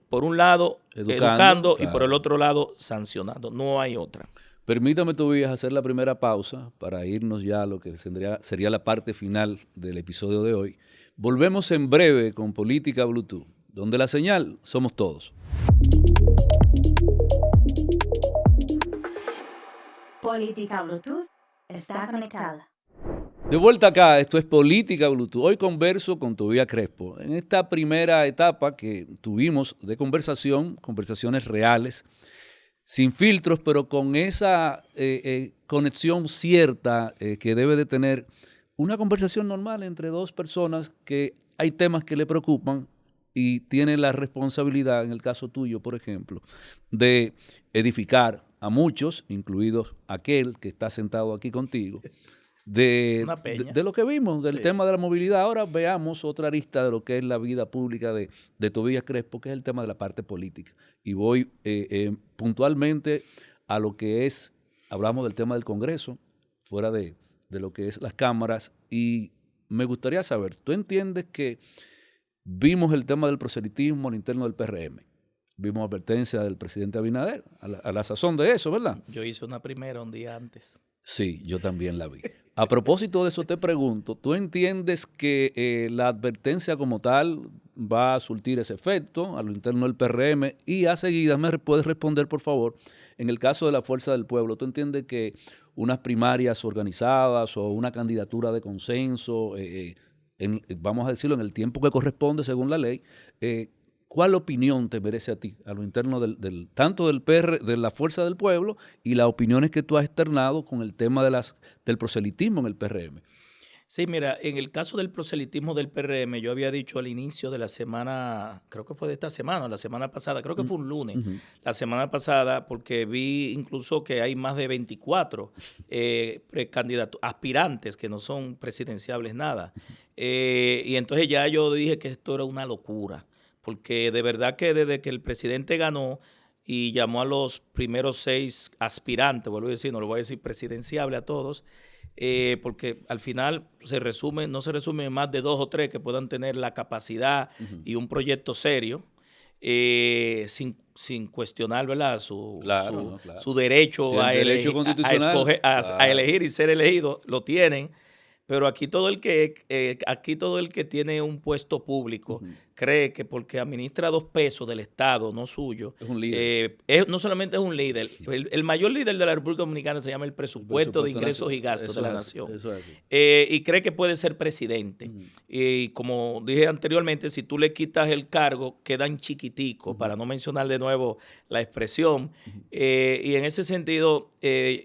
por un lado educando y por el otro lado sancionando. No hay otra. Permítame, Tobías, hacer la primera pausa para irnos ya a lo que sería la parte final del episodio de hoy. Volvemos en breve con Política Bluetooth, donde la señal somos todos. Política Bluetooth está conectada. De vuelta acá, esto es Política Bluetooth. Hoy converso con Tobías Crespo. En esta primera etapa que tuvimos de conversaciones reales, sin filtros, pero con esa conexión cierta que debe de tener una conversación normal entre dos personas que hay temas que le preocupan y tienen la responsabilidad, en el caso tuyo, por ejemplo, de edificar a muchos, incluidos aquel que está sentado aquí contigo, de lo que vimos, del tema de la movilidad. Ahora veamos otra arista de lo que es la vida pública de Tobías Crespo, que es el tema de la parte política. Y voy puntualmente a lo que es, hablamos del tema del Congreso, fuera de lo que es las cámaras, y me gustaría saber, ¿tú entiendes que vimos el tema del proselitismo al interno del PRM? Vimos advertencia del presidente Abinader a la sazón de eso, ¿verdad? Yo hice una primera un día antes. Sí, yo también la vi. A propósito de eso te pregunto, ¿tú entiendes que la advertencia como tal va a surtir ese efecto a lo interno del PRM? Y a seguidas me puedes responder, por favor, en el caso de la Fuerza del Pueblo, ¿tú entiendes que unas primarias organizadas o una candidatura de consenso, vamos a decirlo, en el tiempo que corresponde según la ley, ¿cuál opinión te merece a ti, a lo interno tanto del PR, de la Fuerza del Pueblo, y las opiniones que tú has externado con el tema del proselitismo en el PRM? Sí, mira, en el caso del proselitismo del PRM, yo había dicho al inicio de la semana, creo que fue de esta semana, la semana pasada, creo que fue un lunes, la semana pasada, porque vi incluso que hay más de 24 precandidatos, aspirantes que no son presidenciables nada. Y entonces ya yo dije que esto era una locura, porque de verdad que desde que el presidente ganó y llamó a los primeros 6 aspirantes, vuelvo a decir, no lo voy a decir presidenciable a todos, porque al final no se resume en más de 2 o 3 que puedan tener la capacidad y un proyecto serio, sin cuestionar, ¿verdad? Su derecho a elegir y ser elegido, lo tienen. Pero aquí todo el que tiene un puesto público cree que porque administra 2 pesos del Estado, no suyo, es un líder. No solamente es un líder. El mayor líder de la República Dominicana se llama el presupuesto de ingresos y gastos de la nación. Eso es así. Y cree que puede ser presidente. Y como dije anteriormente, si tú le quitas el cargo, quedan chiquiticos, para no mencionar de nuevo la expresión. Y en ese sentido,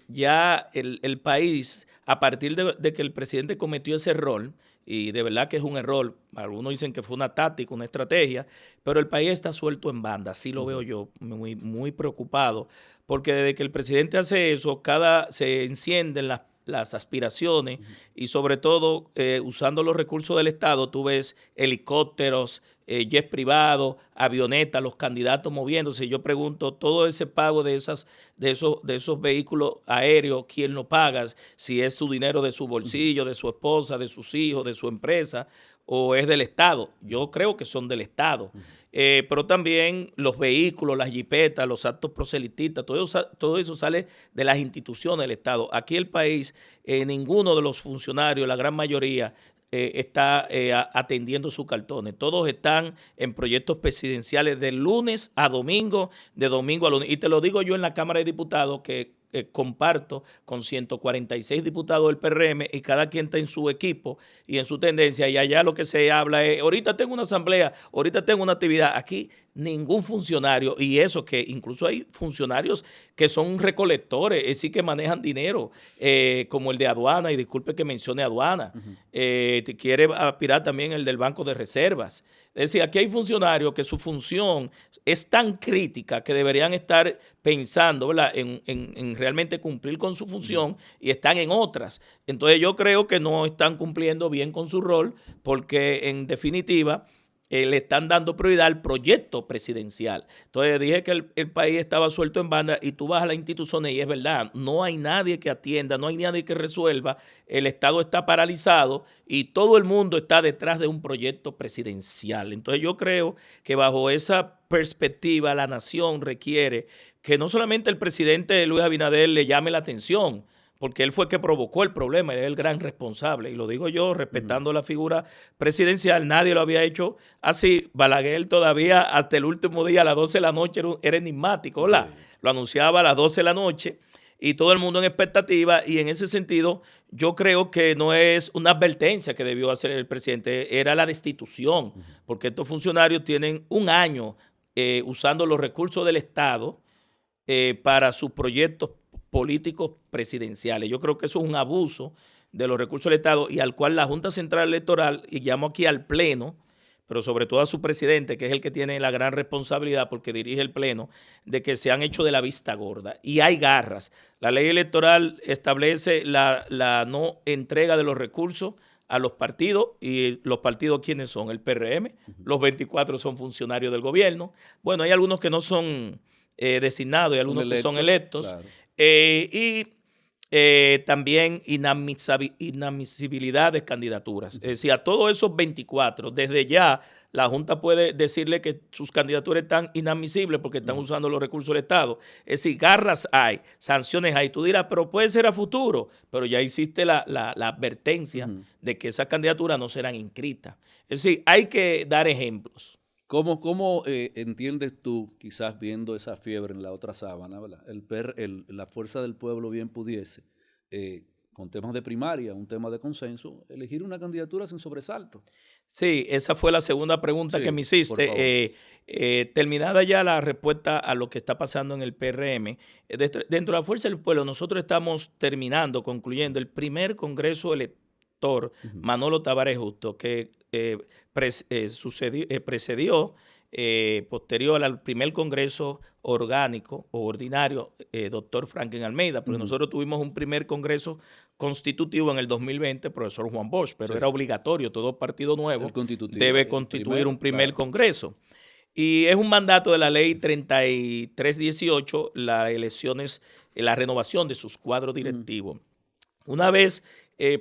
ya el país, a partir de que el presidente cometió ese error, y de verdad que es un error, algunos dicen que fue una táctica, una estrategia, pero el país está suelto en banda, así lo veo yo, muy, muy preocupado, porque desde que el presidente hace eso, se encienden las aspiraciones y sobre todo usando los recursos del Estado, tú ves helicópteros, jets privados, avionetas, los candidatos moviéndose. Yo pregunto, todo ese pago de esos vehículos aéreos, ¿quién lo paga? Si es su dinero de su bolsillo, de su esposa, de sus hijos, de su empresa, o es del Estado. Yo creo que son del Estado. Pero también los vehículos, las jipetas, los actos proselitistas, todo eso sale de las instituciones del Estado. Aquí el país, ninguno de los funcionarios, la gran mayoría, está atendiendo sus cartones. Todos están en proyectos presidenciales de lunes a domingo, de domingo a lunes. Y te lo digo yo en la Cámara de Diputados que comparto con 146 diputados del PRM y cada quien está en su equipo y en su tendencia, y allá lo que se habla es, ahorita tengo una asamblea, ahorita tengo una actividad. Aquí ningún funcionario, y eso que incluso hay funcionarios que son recolectores, es decir, que manejan dinero, como el de aduana, y disculpe que mencione aduana, quiere aspirar también el del Banco de Reservas. Es decir, aquí hay funcionarios que su función es tan crítica que deberían estar pensando, ¿verdad?, en realmente cumplir con su función, y están en otras. Entonces yo creo que no están cumpliendo bien con su rol, porque en definitiva le están dando prioridad al proyecto presidencial. Entonces dije que el país estaba suelto en banda, y tú vas a las instituciones y es verdad, no hay nadie que atienda, no hay nadie que resuelva, el Estado está paralizado y todo el mundo está detrás de un proyecto presidencial. Entonces yo creo que bajo esa perspectiva la nación requiere que no solamente el presidente Luis Abinader le llame la atención, porque él fue el que provocó el problema, él es el gran responsable, y lo digo yo respetando la figura presidencial, nadie lo había hecho así. Balaguer todavía hasta el último día a las 12 de la noche era enigmático, ¿verdad? Sí. Lo anunciaba a las 12 de la noche y todo el mundo en expectativa, y en ese sentido yo creo que no es una advertencia que debió hacer el presidente, era la destitución, porque estos funcionarios tienen un año usando los recursos del Estado para sus proyectos políticos presidenciales. Yo creo que eso es un abuso de los recursos del Estado, y al cual la Junta Central Electoral, y llamo aquí al Pleno, pero sobre todo a su presidente, que es el que tiene la gran responsabilidad porque dirige el Pleno, de que se han hecho de la vista gorda. Y hay garras. La ley electoral establece la no entrega de los recursos a los partidos, y los partidos, ¿quiénes son? El PRM, los 24 son funcionarios del gobierno. Bueno, hay algunos que no son designados y algunos que son electos. Claro. También inadmisibilidad de candidaturas. Es decir, a todos esos 24, desde ya la Junta puede decirle que sus candidaturas están inadmisibles porque están usando los recursos del Estado. Es decir, garras hay, sanciones hay. Tú dirás, pero puede ser a futuro, pero ya hiciste la advertencia de que esas candidaturas no serán inscritas. Es decir, hay que dar ejemplos. ¿Cómo entiendes tú, quizás viendo esa fiebre en la otra sábana, ¿verdad? La fuerza del pueblo bien pudiese, con temas de primaria, un tema de consenso, elegir una candidatura sin sobresalto? Sí, esa fue la segunda pregunta que me hiciste. Terminada ya la respuesta a lo que está pasando en el PRM, dentro de la fuerza del pueblo nosotros estamos concluyendo el primer congreso elector, Manolo Tavares Justo, que precedió, posterior al primer congreso orgánico o ordinario, doctor Franklin Almeida, porque nosotros tuvimos un primer congreso constitutivo en el 2020, profesor Juan Bosch, pero era obligatorio, todo partido nuevo debe constituir un primer congreso. Y es un mandato de la ley 3318, la renovación de sus cuadros directivos. Una vez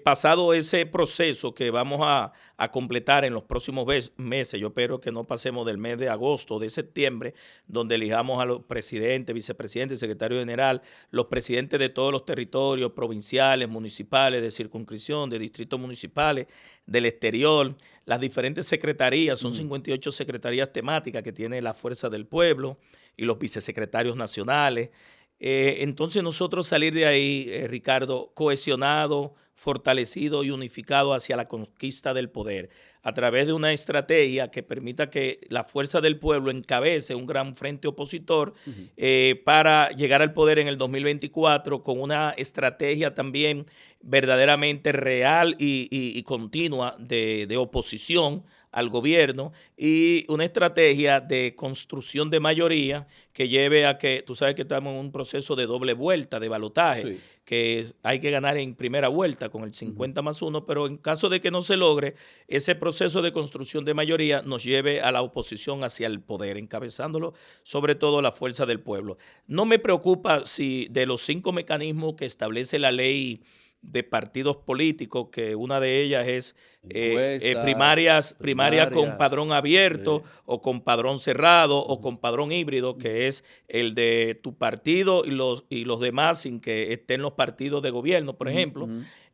pasado ese proceso que vamos a completar en los próximos meses, yo espero que no pasemos del mes de agosto o de septiembre, donde elijamos a los presidentes, vicepresidentes, secretario general, los presidentes de todos los territorios provinciales, municipales, de circunscripción, de distritos municipales, del exterior, las diferentes secretarías, son 58 secretarías temáticas que tiene la Fuerza del Pueblo, y los vicesecretarios nacionales. Entonces nosotros salir de ahí, Ricardo, cohesionado, fortalecido y unificado hacia la conquista del poder, a través de una estrategia que permita que la fuerza del pueblo encabece un gran frente opositor para llegar al poder en el 2024 con una estrategia también verdaderamente real y continua de oposición al gobierno, y una estrategia de construcción de mayoría que lleve a que, tú sabes que estamos en un proceso de doble vuelta, de balotaje, que hay que ganar en primera vuelta con el 50+1, pero en caso de que no se logre, ese proceso de construcción de mayoría nos lleve a la oposición hacia el poder, encabezándolo sobre todo la fuerza del pueblo. No me preocupa si de los 5 mecanismos que establece la ley de partidos políticos, que una de ellas es primarias con padrón abierto, sí. o con padrón cerrado, o con padrón híbrido, que es el de tu partido y los demás sin que estén los partidos de gobierno, por ejemplo.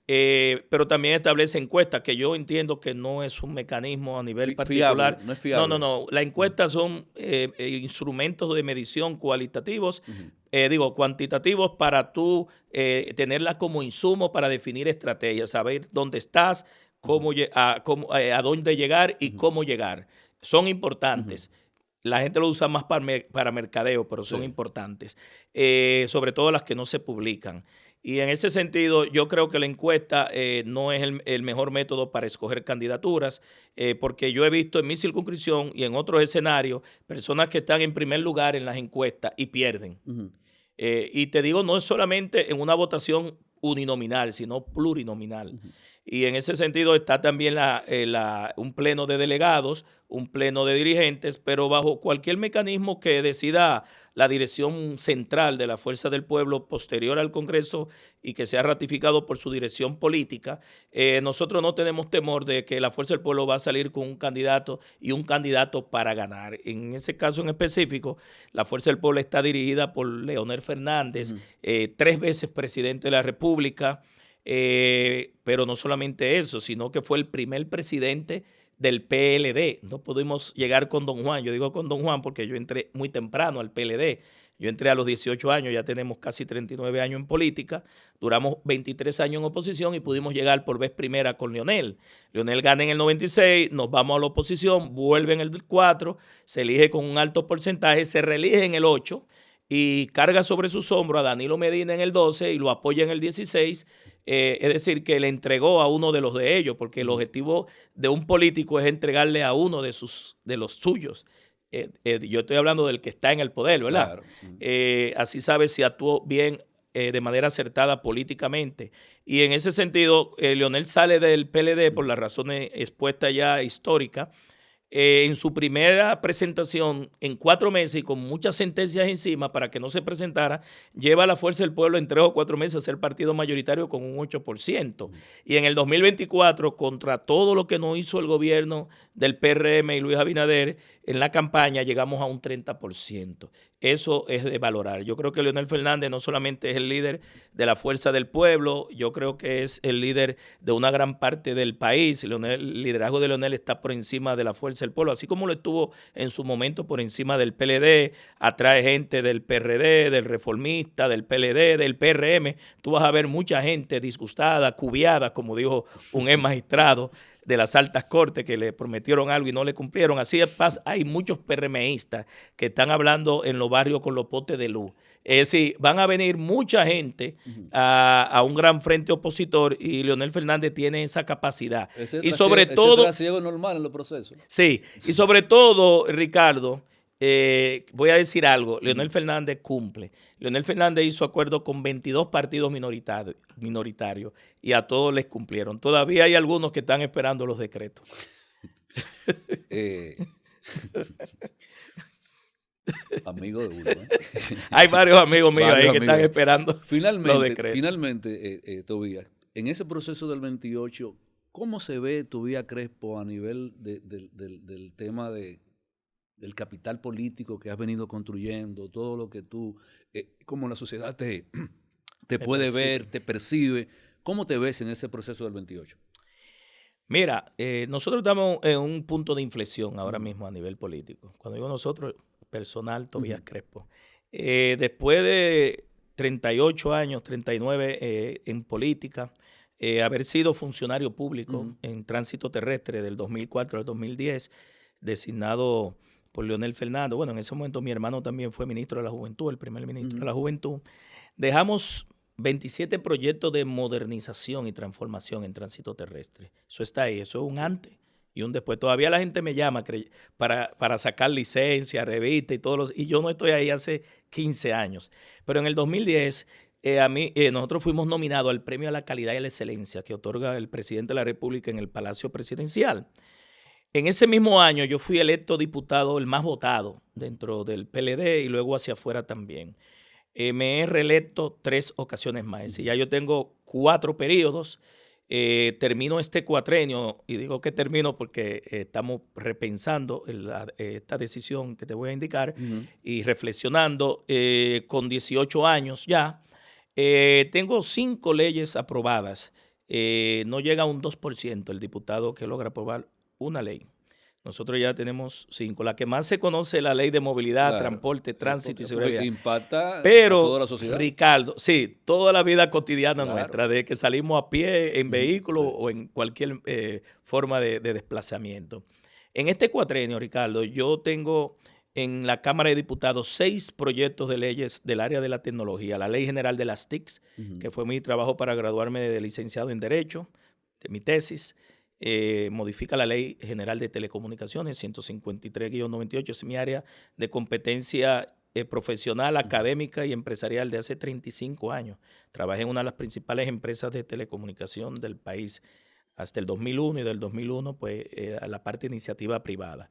Pero también establece encuestas, que yo entiendo que no es un mecanismo a nivel particular. Fiable, no es fiable. No. Las encuestas son instrumentos de medición cualitativos, cuantitativos, para tú tenerlas como insumo para definir estrategias, saber dónde estás, a dónde llegar y cómo llegar. Son importantes. La gente lo usa más para mercadeo, pero son importantes. Sobre todo las que no se publican. Y en ese sentido, yo creo que la encuesta no es el mejor método para escoger candidaturas, porque yo he visto en mi circunscripción y en otros escenarios personas que están en primer lugar en las encuestas y pierden. Y te digo, no es solamente en una votación uninominal, sino plurinominal. Y en ese sentido está también un pleno de delegados, un pleno de dirigentes, pero bajo cualquier mecanismo que decida la dirección central de la Fuerza del Pueblo posterior al Congreso y que sea ratificado por su dirección política, nosotros no tenemos temor de que la Fuerza del Pueblo va a salir con un candidato y un candidato para ganar. En ese caso en específico, la Fuerza del Pueblo está dirigida por Leonel Fernández, 3 veces presidente de la República, pero no solamente eso, sino que fue el primer presidente del PLD. No pudimos llegar con don Juan. Yo digo con don Juan porque yo entré muy temprano al PLD. Yo entré a los 18 años, ya tenemos casi 39 años en política, duramos 23 años en oposición y pudimos llegar por vez primera con Leonel. Leonel gana en el 96, nos vamos a la oposición, vuelve en el 4, se elige con un alto porcentaje, se reelige en el 8 y carga sobre sus hombros a Danilo Medina en el 12 y lo apoya en el 16. Es decir, que le entregó a uno de los de ellos, porque el objetivo de un político es entregarle a uno de los suyos. Yo estoy hablando del que está en el poder, ¿verdad? Claro. Así sabe si actuó bien, de manera acertada políticamente. Y en ese sentido, Leonel sale del PLD por las razones expuestas ya históricas. En su primera presentación, en 4 meses y con muchas sentencias encima para que no se presentara, lleva a la Fuerza del Pueblo en 3 o 4 meses a ser partido mayoritario con un 8%. Y en el 2024, contra todo lo que no hizo el gobierno del PRM y Luis Abinader en la campaña, llegamos a un 30%. Eso es de valorar. Yo creo que Leonel Fernández no solamente es el líder de la Fuerza del Pueblo, yo creo que es el líder de una gran parte del país. El liderazgo de Leonel está por encima de la Fuerza del Pueblo, así como lo estuvo en su momento por encima del PLD. Atrae gente del PRD, del Reformista, del PLD, del PRM. Tú vas a ver mucha gente disgustada, cubiada, como dijo un ex magistrado de las altas cortes, que le prometieron algo y no le cumplieron. Así es, hay muchos PRMistas que están hablando en los barrios con los potes de luz. Es decir, van a venir mucha gente a un gran frente opositor y Leonel Fernández tiene esa capacidad. Y sobre todo... Ese trasiego normal en los procesos. Sí, y sobre todo, Ricardo, voy a decir algo, Leonel Fernández cumple. Leonel Fernández hizo acuerdo con 22 partidos minoritarios y a todos les cumplieron. Todavía hay algunos que están esperando los decretos. Amigo de uno. Hay varios amigos míos ahí que están esperando los decretos. Finalmente, Tobías, en ese proceso del 28, ¿cómo se ve Tobías Crespo a nivel del tema del capital político que has venido construyendo, todo lo que tú, cómo la sociedad te puede ver, te percibe? ¿Cómo te ves en ese proceso del 28? Mira, nosotros estamos en un punto de inflexión ahora mismo a nivel político. Cuando digo nosotros, personal, Tobías Crespo. Después de 38 años, 39 en política, haber sido funcionario público en tránsito terrestre del 2004 al 2010, designado por Leonel Fernández. Bueno, en ese momento mi hermano también fue ministro de la Juventud, el primer ministro de la Juventud. Dejamos 27 proyectos de modernización y transformación en tránsito terrestre. Eso está ahí, eso es un antes y un después. Todavía la gente me llama para sacar licencia, revista y todo y yo no estoy ahí hace 15 años. Pero en el 2010 nosotros fuimos nominados al Premio a la Calidad y a la Excelencia que otorga el presidente de la República en el Palacio Presidencial. En ese mismo año yo fui electo diputado, el más votado dentro del PLD y luego hacia afuera también. Me he reelecto 3 ocasiones más. Es decir, ya yo tengo 4 periodos Termino este cuatrenio, y digo que termino porque estamos repensando esta decisión que te voy a indicar y reflexionando con 18 años ya. Tengo 5 leyes aprobadas. No llega a un 2% el diputado que logra aprobar una ley. Nosotros ya tenemos 5. La que más se conoce es la ley de movilidad, Claro, transporte, tránsito y seguridad. Impacta a Pero, toda la sociedad. Ricardo, sí, toda la vida cotidiana Claro. nuestra, de que salimos a pie, en vehículo sí. o en cualquier forma de desplazamiento. En este cuatrenio, Ricardo, yo tengo en la Cámara de Diputados 6 proyectos de leyes del área de la tecnología. La Ley General de las TICs, que fue mi trabajo para graduarme de licenciado en Derecho, de mi tesis. Modifica la Ley General de Telecomunicaciones, 153-98, es mi área de competencia profesional, académica y empresarial de hace 35 años. Trabajé en una de las principales empresas de telecomunicación del país hasta el 2001 y del 2001 pues a la parte de iniciativa privada.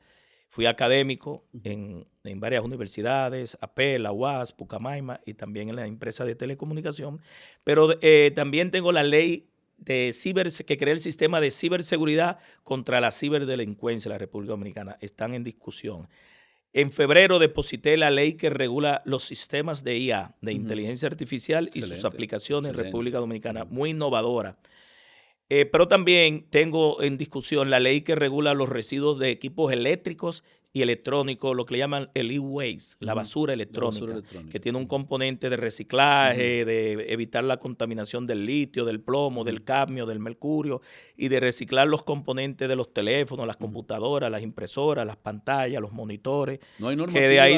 Fui académico en varias universidades, AP, la UAS, Pucamaima y también en la empresa de telecomunicación, pero también tengo la ley que crea el sistema de ciberseguridad contra la ciberdelincuencia en la República Dominicana. Están en discusión. En febrero deposité la ley que regula los sistemas de IA, de inteligencia artificial y sus aplicaciones en República Dominicana, muy innovadora. Pero también tengo en discusión la ley que regula los residuos de equipos eléctricos y electrónicos, lo que le llaman el e-waste, la basura electrónica, que tiene un componente de reciclaje, de evitar la contaminación del litio, del plomo, del cadmio, del mercurio, y de reciclar los componentes de los teléfonos, las computadoras, las impresoras, las pantallas, los monitores. No hay normativa, que de ahí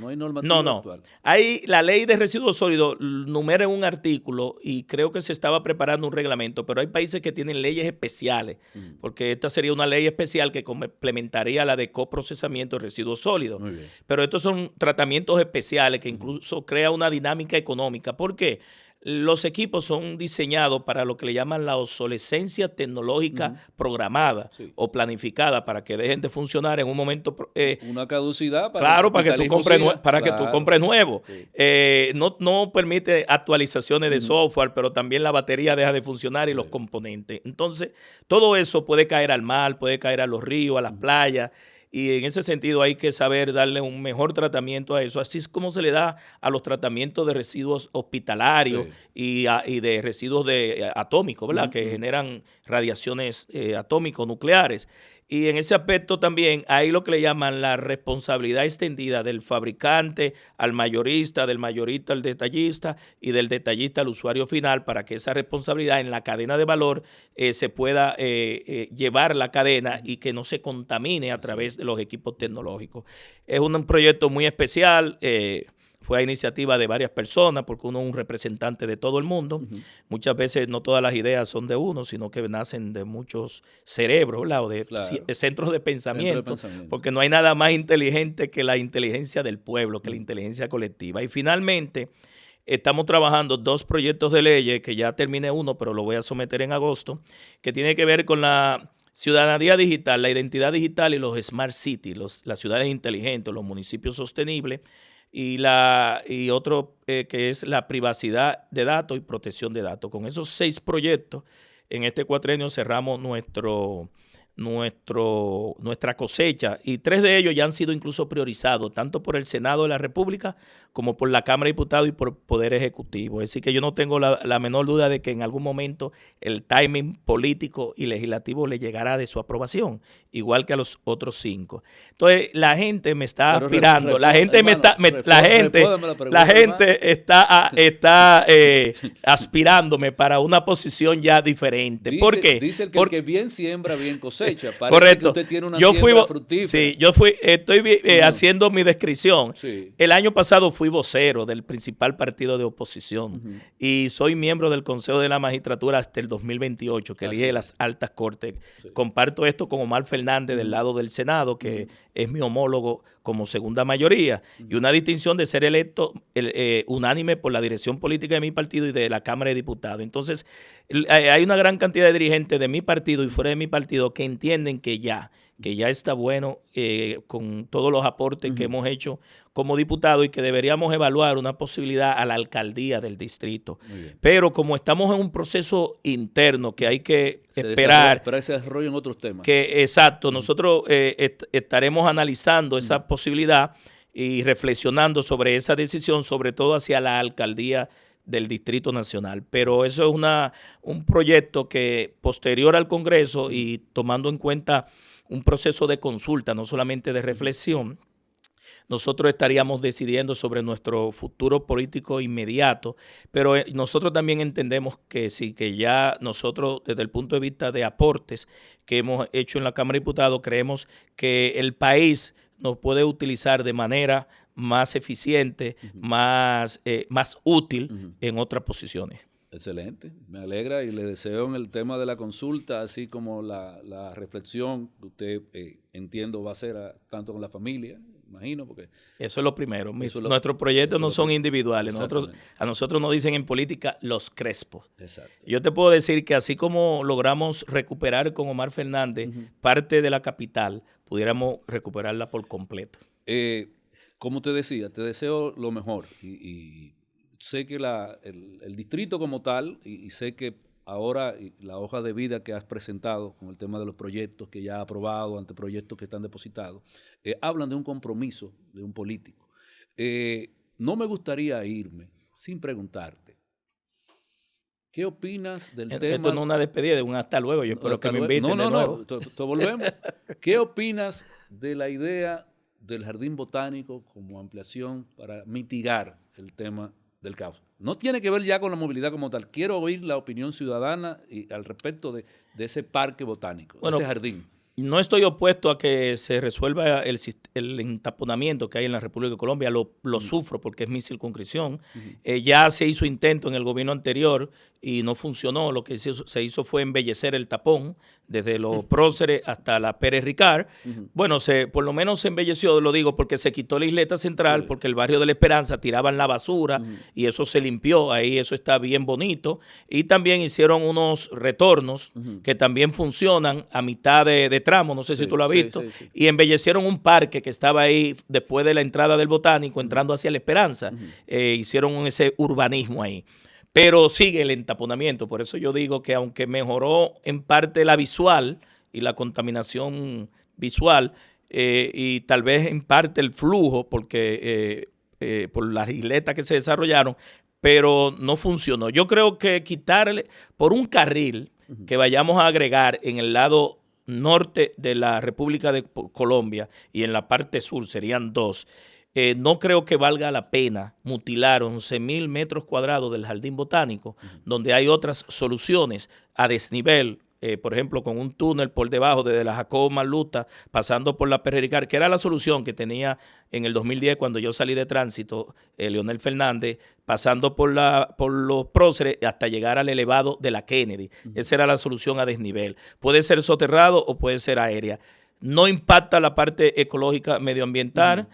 no hay normativa actual. Hay la ley de residuos sólidos, numera en un artículo y creo que se estaba preparando un reglamento, pero hay países que tienen leyes especiales, porque esta sería una ley especial que complementaría la de coprocesamiento de residuos sólidos. Pero estos son tratamientos especiales que incluso crea una dinámica económica. ¿Por qué? Los equipos son diseñados para lo que le llaman la obsolescencia tecnológica programada o planificada para que dejen de funcionar en un momento. Una caducidad para claro, para que tú compres nuevo. Sí. No permite actualizaciones de software, pero también la batería deja de funcionar y los componentes. Entonces, todo eso puede caer al mar, puede caer a los ríos, a las playas. Y en ese sentido hay que saber darle un mejor tratamiento a eso. Así es como se le da a los tratamientos de residuos hospitalarios y de residuos atómicos, ¿verdad? Que generan radiaciones atómico-nucleares. Y en ese aspecto también hay lo que le llaman la responsabilidad extendida del fabricante al mayorista, del mayorista al detallista y del detallista al usuario final, para que esa responsabilidad en la cadena de valor se pueda llevar la cadena y que no se contamine a través de los equipos tecnológicos. Es un proyecto muy especial. Fue a iniciativa de varias personas porque uno es un representante de todo el mundo. Muchas veces no todas las ideas son de uno, sino que nacen de muchos cerebros, ¿verdad? O de centros de pensamiento, porque no hay nada más inteligente que la inteligencia del pueblo, que la inteligencia colectiva. Y finalmente, estamos trabajando 2 proyectos de leyes, que ya terminé uno, pero lo voy a someter en agosto, que tiene que ver con la ciudadanía digital, la identidad digital y los smart cities, las ciudades inteligentes, los municipios sostenibles, y otro que es la privacidad de datos y protección de datos. Con esos 6 proyectos, en este cuatrenio cerramos nuestra cosecha, y 3 de ellos ya han sido incluso priorizados, tanto por el Senado de la República como por la Cámara de Diputados y por Poder Ejecutivo. Es decir, que yo no tengo la menor duda de que en algún momento el timing político y legislativo le llegará de su aprobación, igual que a los otros 5. Entonces, la gente me está aspirando, la gente está aspirándome para una posición ya diferente. ¿Por qué? Dice el que bien siembra, bien cosecha. Correcto. Que usted tiene una siembra fructífera. Sí, estoy haciendo mi descripción. Sí. El año pasado fui vocero del principal partido de oposición y soy miembro del Consejo de la Magistratura hasta el 2028, que elige las altas cortes. Sí. Comparto esto con Omar Fernández del lado del Senado, que es mi homólogo como segunda mayoría, y una distinción de ser electo unánime por la dirección política de mi partido y de la Cámara de Diputados. Entonces, hay una gran cantidad de dirigentes de mi partido y fuera de mi partido que entienden que ya está bueno con todos los aportes que hemos hecho como diputados y que deberíamos evaluar una posibilidad a la alcaldía del distrito. Pero como estamos en un proceso interno que hay que esperar para ese desarrollo en otros temas. Exacto, nosotros estaremos analizando esa posibilidad y reflexionando sobre esa decisión, sobre todo hacia la alcaldía del Distrito Nacional. Pero eso es un proyecto que posterior al Congreso y tomando en cuenta un proceso de consulta, no solamente de reflexión, nosotros estaríamos decidiendo sobre nuestro futuro político inmediato, pero nosotros también entendemos que sí, que ya nosotros desde el punto de vista de aportes que hemos hecho en la Cámara de Diputados, creemos que el país nos puede utilizar de manera más eficiente, más útil en otras posiciones. Excelente, me alegra y le deseo en el tema de la consulta, así como la reflexión que usted entiendo va a hacer tanto con la familia, imagino, porque eso es lo primero. Nuestros proyectos no son individuales. A nosotros nos dicen en política los crespos. Exacto. Yo te puedo decir que así como logramos recuperar con Omar Fernández parte de la capital, pudiéramos recuperarla por completo. Como te decía, te deseo lo mejor y sé que el distrito como tal, y sé que ahora la hoja de vida que has presentado con el tema de los proyectos que ya has aprobado, anteproyectos que están depositados, hablan de un compromiso de un político. No me gustaría irme sin preguntarte, ¿qué opinas del tema? Esto no es una despedida, de un hasta luego, yo espero que me inviten de nuevo. No, volvemos. ¿Qué opinas de la idea del Jardín Botánico como ampliación para mitigar el tema del caos? No tiene que ver ya con la movilidad como tal. Quiero oír la opinión ciudadana al respecto de ese parque botánico, ese jardín. No estoy opuesto a que se resuelva el entaponamiento que hay en la República de Colombia. Lo sufro porque es mi circunscripción. Ya se hizo intento en el gobierno anterior y no funcionó. Lo que se hizo fue embellecer el tapón desde los próceres hasta la Pérez Ricard. Bueno, por lo menos se embelleció, lo digo, porque se quitó la isleta central, porque el barrio de la Esperanza tiraban la basura y eso se limpió. Ahí eso está bien bonito. Y también hicieron unos retornos que también funcionan a mitad de tramo, no sé si tú lo has visto, y embellecieron un parque que estaba ahí después de la entrada del Botánico, entrando hacia la Esperanza. Hicieron ese urbanismo ahí. Pero sigue el entaponamiento, por eso yo digo que aunque mejoró en parte la visual y la contaminación visual, y tal vez en parte el flujo, porque por las isletas que se desarrollaron, pero no funcionó. Yo creo que quitarle por un carril que vayamos a agregar en el lado norte de la República de Colombia y en la parte sur serían 2. No creo que valga la pena mutilar 11,000 metros cuadrados del Jardín Botánico, donde hay otras soluciones a desnivel, por ejemplo, con un túnel por debajo desde la Jacobo Marluta, pasando por la Pérez Ricard, que era la solución que tenía en el 2010 cuando yo salí de tránsito, Leonel Fernández, pasando por los próceres hasta llegar al elevado de la Kennedy. Esa era la solución a desnivel. Puede ser soterrado o puede ser aérea. No impacta la parte ecológica medioambiental.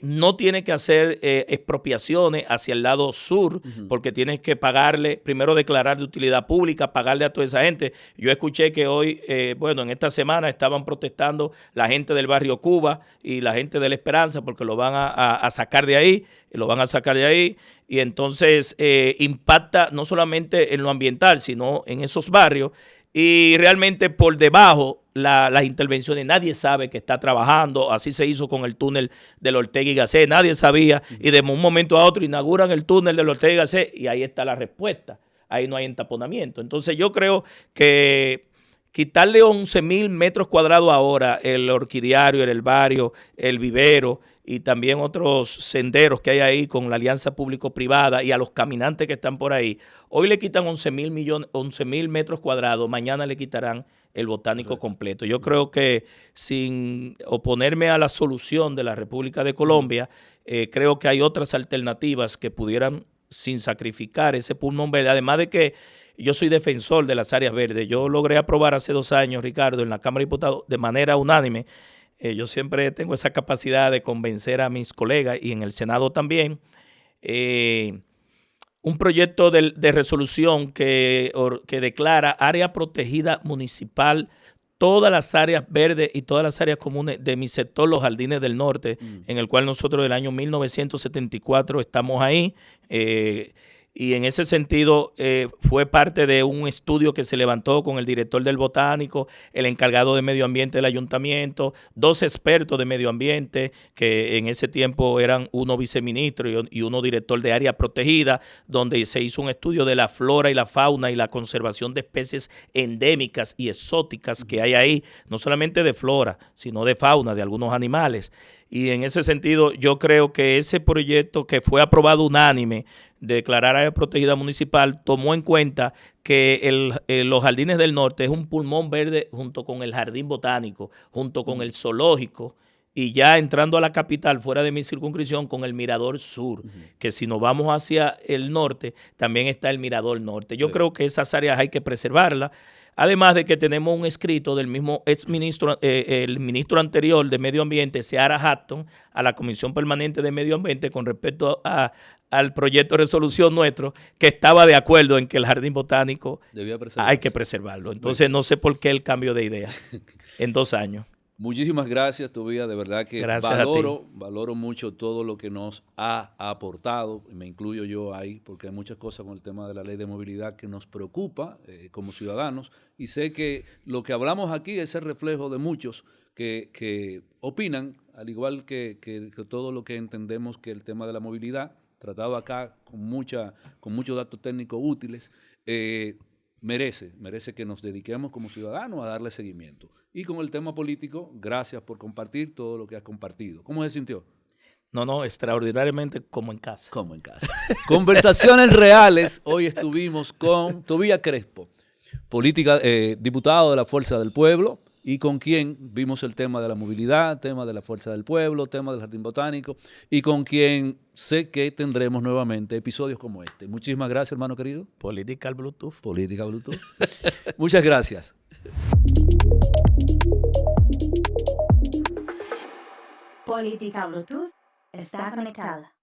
No tiene que hacer expropiaciones hacia el lado sur, porque tienes que pagarle, primero declarar de utilidad pública, pagarle a toda esa gente. Yo escuché que hoy, en esta semana estaban protestando la gente del barrio Cuba y la gente de la Esperanza porque lo van a sacar de ahí, y entonces impacta no solamente en lo ambiental, sino en esos barrios. Y realmente por debajo las intervenciones, nadie sabe que está trabajando. Así se hizo con el túnel del Ortega y Gasset, nadie sabía. Y de un momento a otro inauguran el túnel del Ortega y Gasset y ahí está la respuesta. Ahí no hay entaponamiento. Entonces yo creo que quitarle 11,000 metros cuadrados ahora, el orquidiario, el herbario, el vivero y también otros senderos que hay ahí con la alianza público-privada y a los caminantes que están por ahí, hoy le quitan 11,000 metros cuadrados, mañana le quitarán el botánico completo. Yo creo que sin oponerme a la solución de la República de Colombia, creo que hay otras alternativas que pudieran, sin sacrificar ese pulmón verde, además de que yo soy defensor de las áreas verdes. Yo logré aprobar hace 2 años, Ricardo, en la Cámara de Diputados de manera unánime. Yo siempre tengo esa capacidad de convencer a mis colegas y en el Senado también. Un proyecto de resolución que declara área protegida municipal todas las áreas verdes y todas las áreas comunes de mi sector, los Jardines del Norte, en el cual nosotros del año 1974 estamos ahí. Y en ese sentido fue parte de un estudio que se levantó con el director del Botánico, el encargado de medio ambiente del ayuntamiento, 2 expertos de medio ambiente que en ese tiempo eran uno viceministro y uno director de área protegida, donde se hizo un estudio de la flora y la fauna y la conservación de especies endémicas y exóticas que hay ahí, no solamente de flora, sino de fauna, de algunos animales. Y en ese sentido yo creo que ese proyecto que fue aprobado unánime, declarar área protegida municipal, tomó en cuenta que los Jardines del Norte es un pulmón verde junto con el Jardín Botánico, junto con el zoológico, y ya entrando a la capital, fuera de mi circunscripción, con el Mirador Sur, que si nos vamos hacia el norte, también está el Mirador Norte. Yo creo que esas áreas hay que preservarlas. Además de que tenemos un escrito del mismo exministro, el ministro anterior de Medio Ambiente, Seara Hatton, a la Comisión Permanente de Medio Ambiente con respecto al proyecto de resolución nuestro, que estaba de acuerdo en que el Jardín Botánico hay que preservarlo. Entonces no sé por qué el cambio de idea en 2 años. Muchísimas gracias, Tobías, de verdad que valoro mucho todo lo que nos ha aportado, me incluyo yo ahí, porque hay muchas cosas con el tema de la ley de movilidad que nos preocupa como ciudadanos, y sé que lo que hablamos aquí es el reflejo de muchos que opinan, al igual que todo lo que entendemos que el tema de la movilidad, tratado acá con muchos datos técnicos útiles, merece que nos dediquemos como ciudadanos a darle seguimiento. Y con el tema político, gracias por compartir todo lo que has compartido. ¿Cómo se sintió? No, extraordinariamente como en casa. Como en casa. Conversaciones reales. Hoy estuvimos con Tobías Crespo, diputado de la Fuerza del Pueblo, y con quien vimos el tema de la movilidad, tema de la Fuerza del Pueblo, tema del Jardín Botánico, y con quien sé que tendremos nuevamente episodios como este. Muchísimas gracias, hermano querido. Political Bluetooth. Muchas gracias. Política Bluetooth está conectada.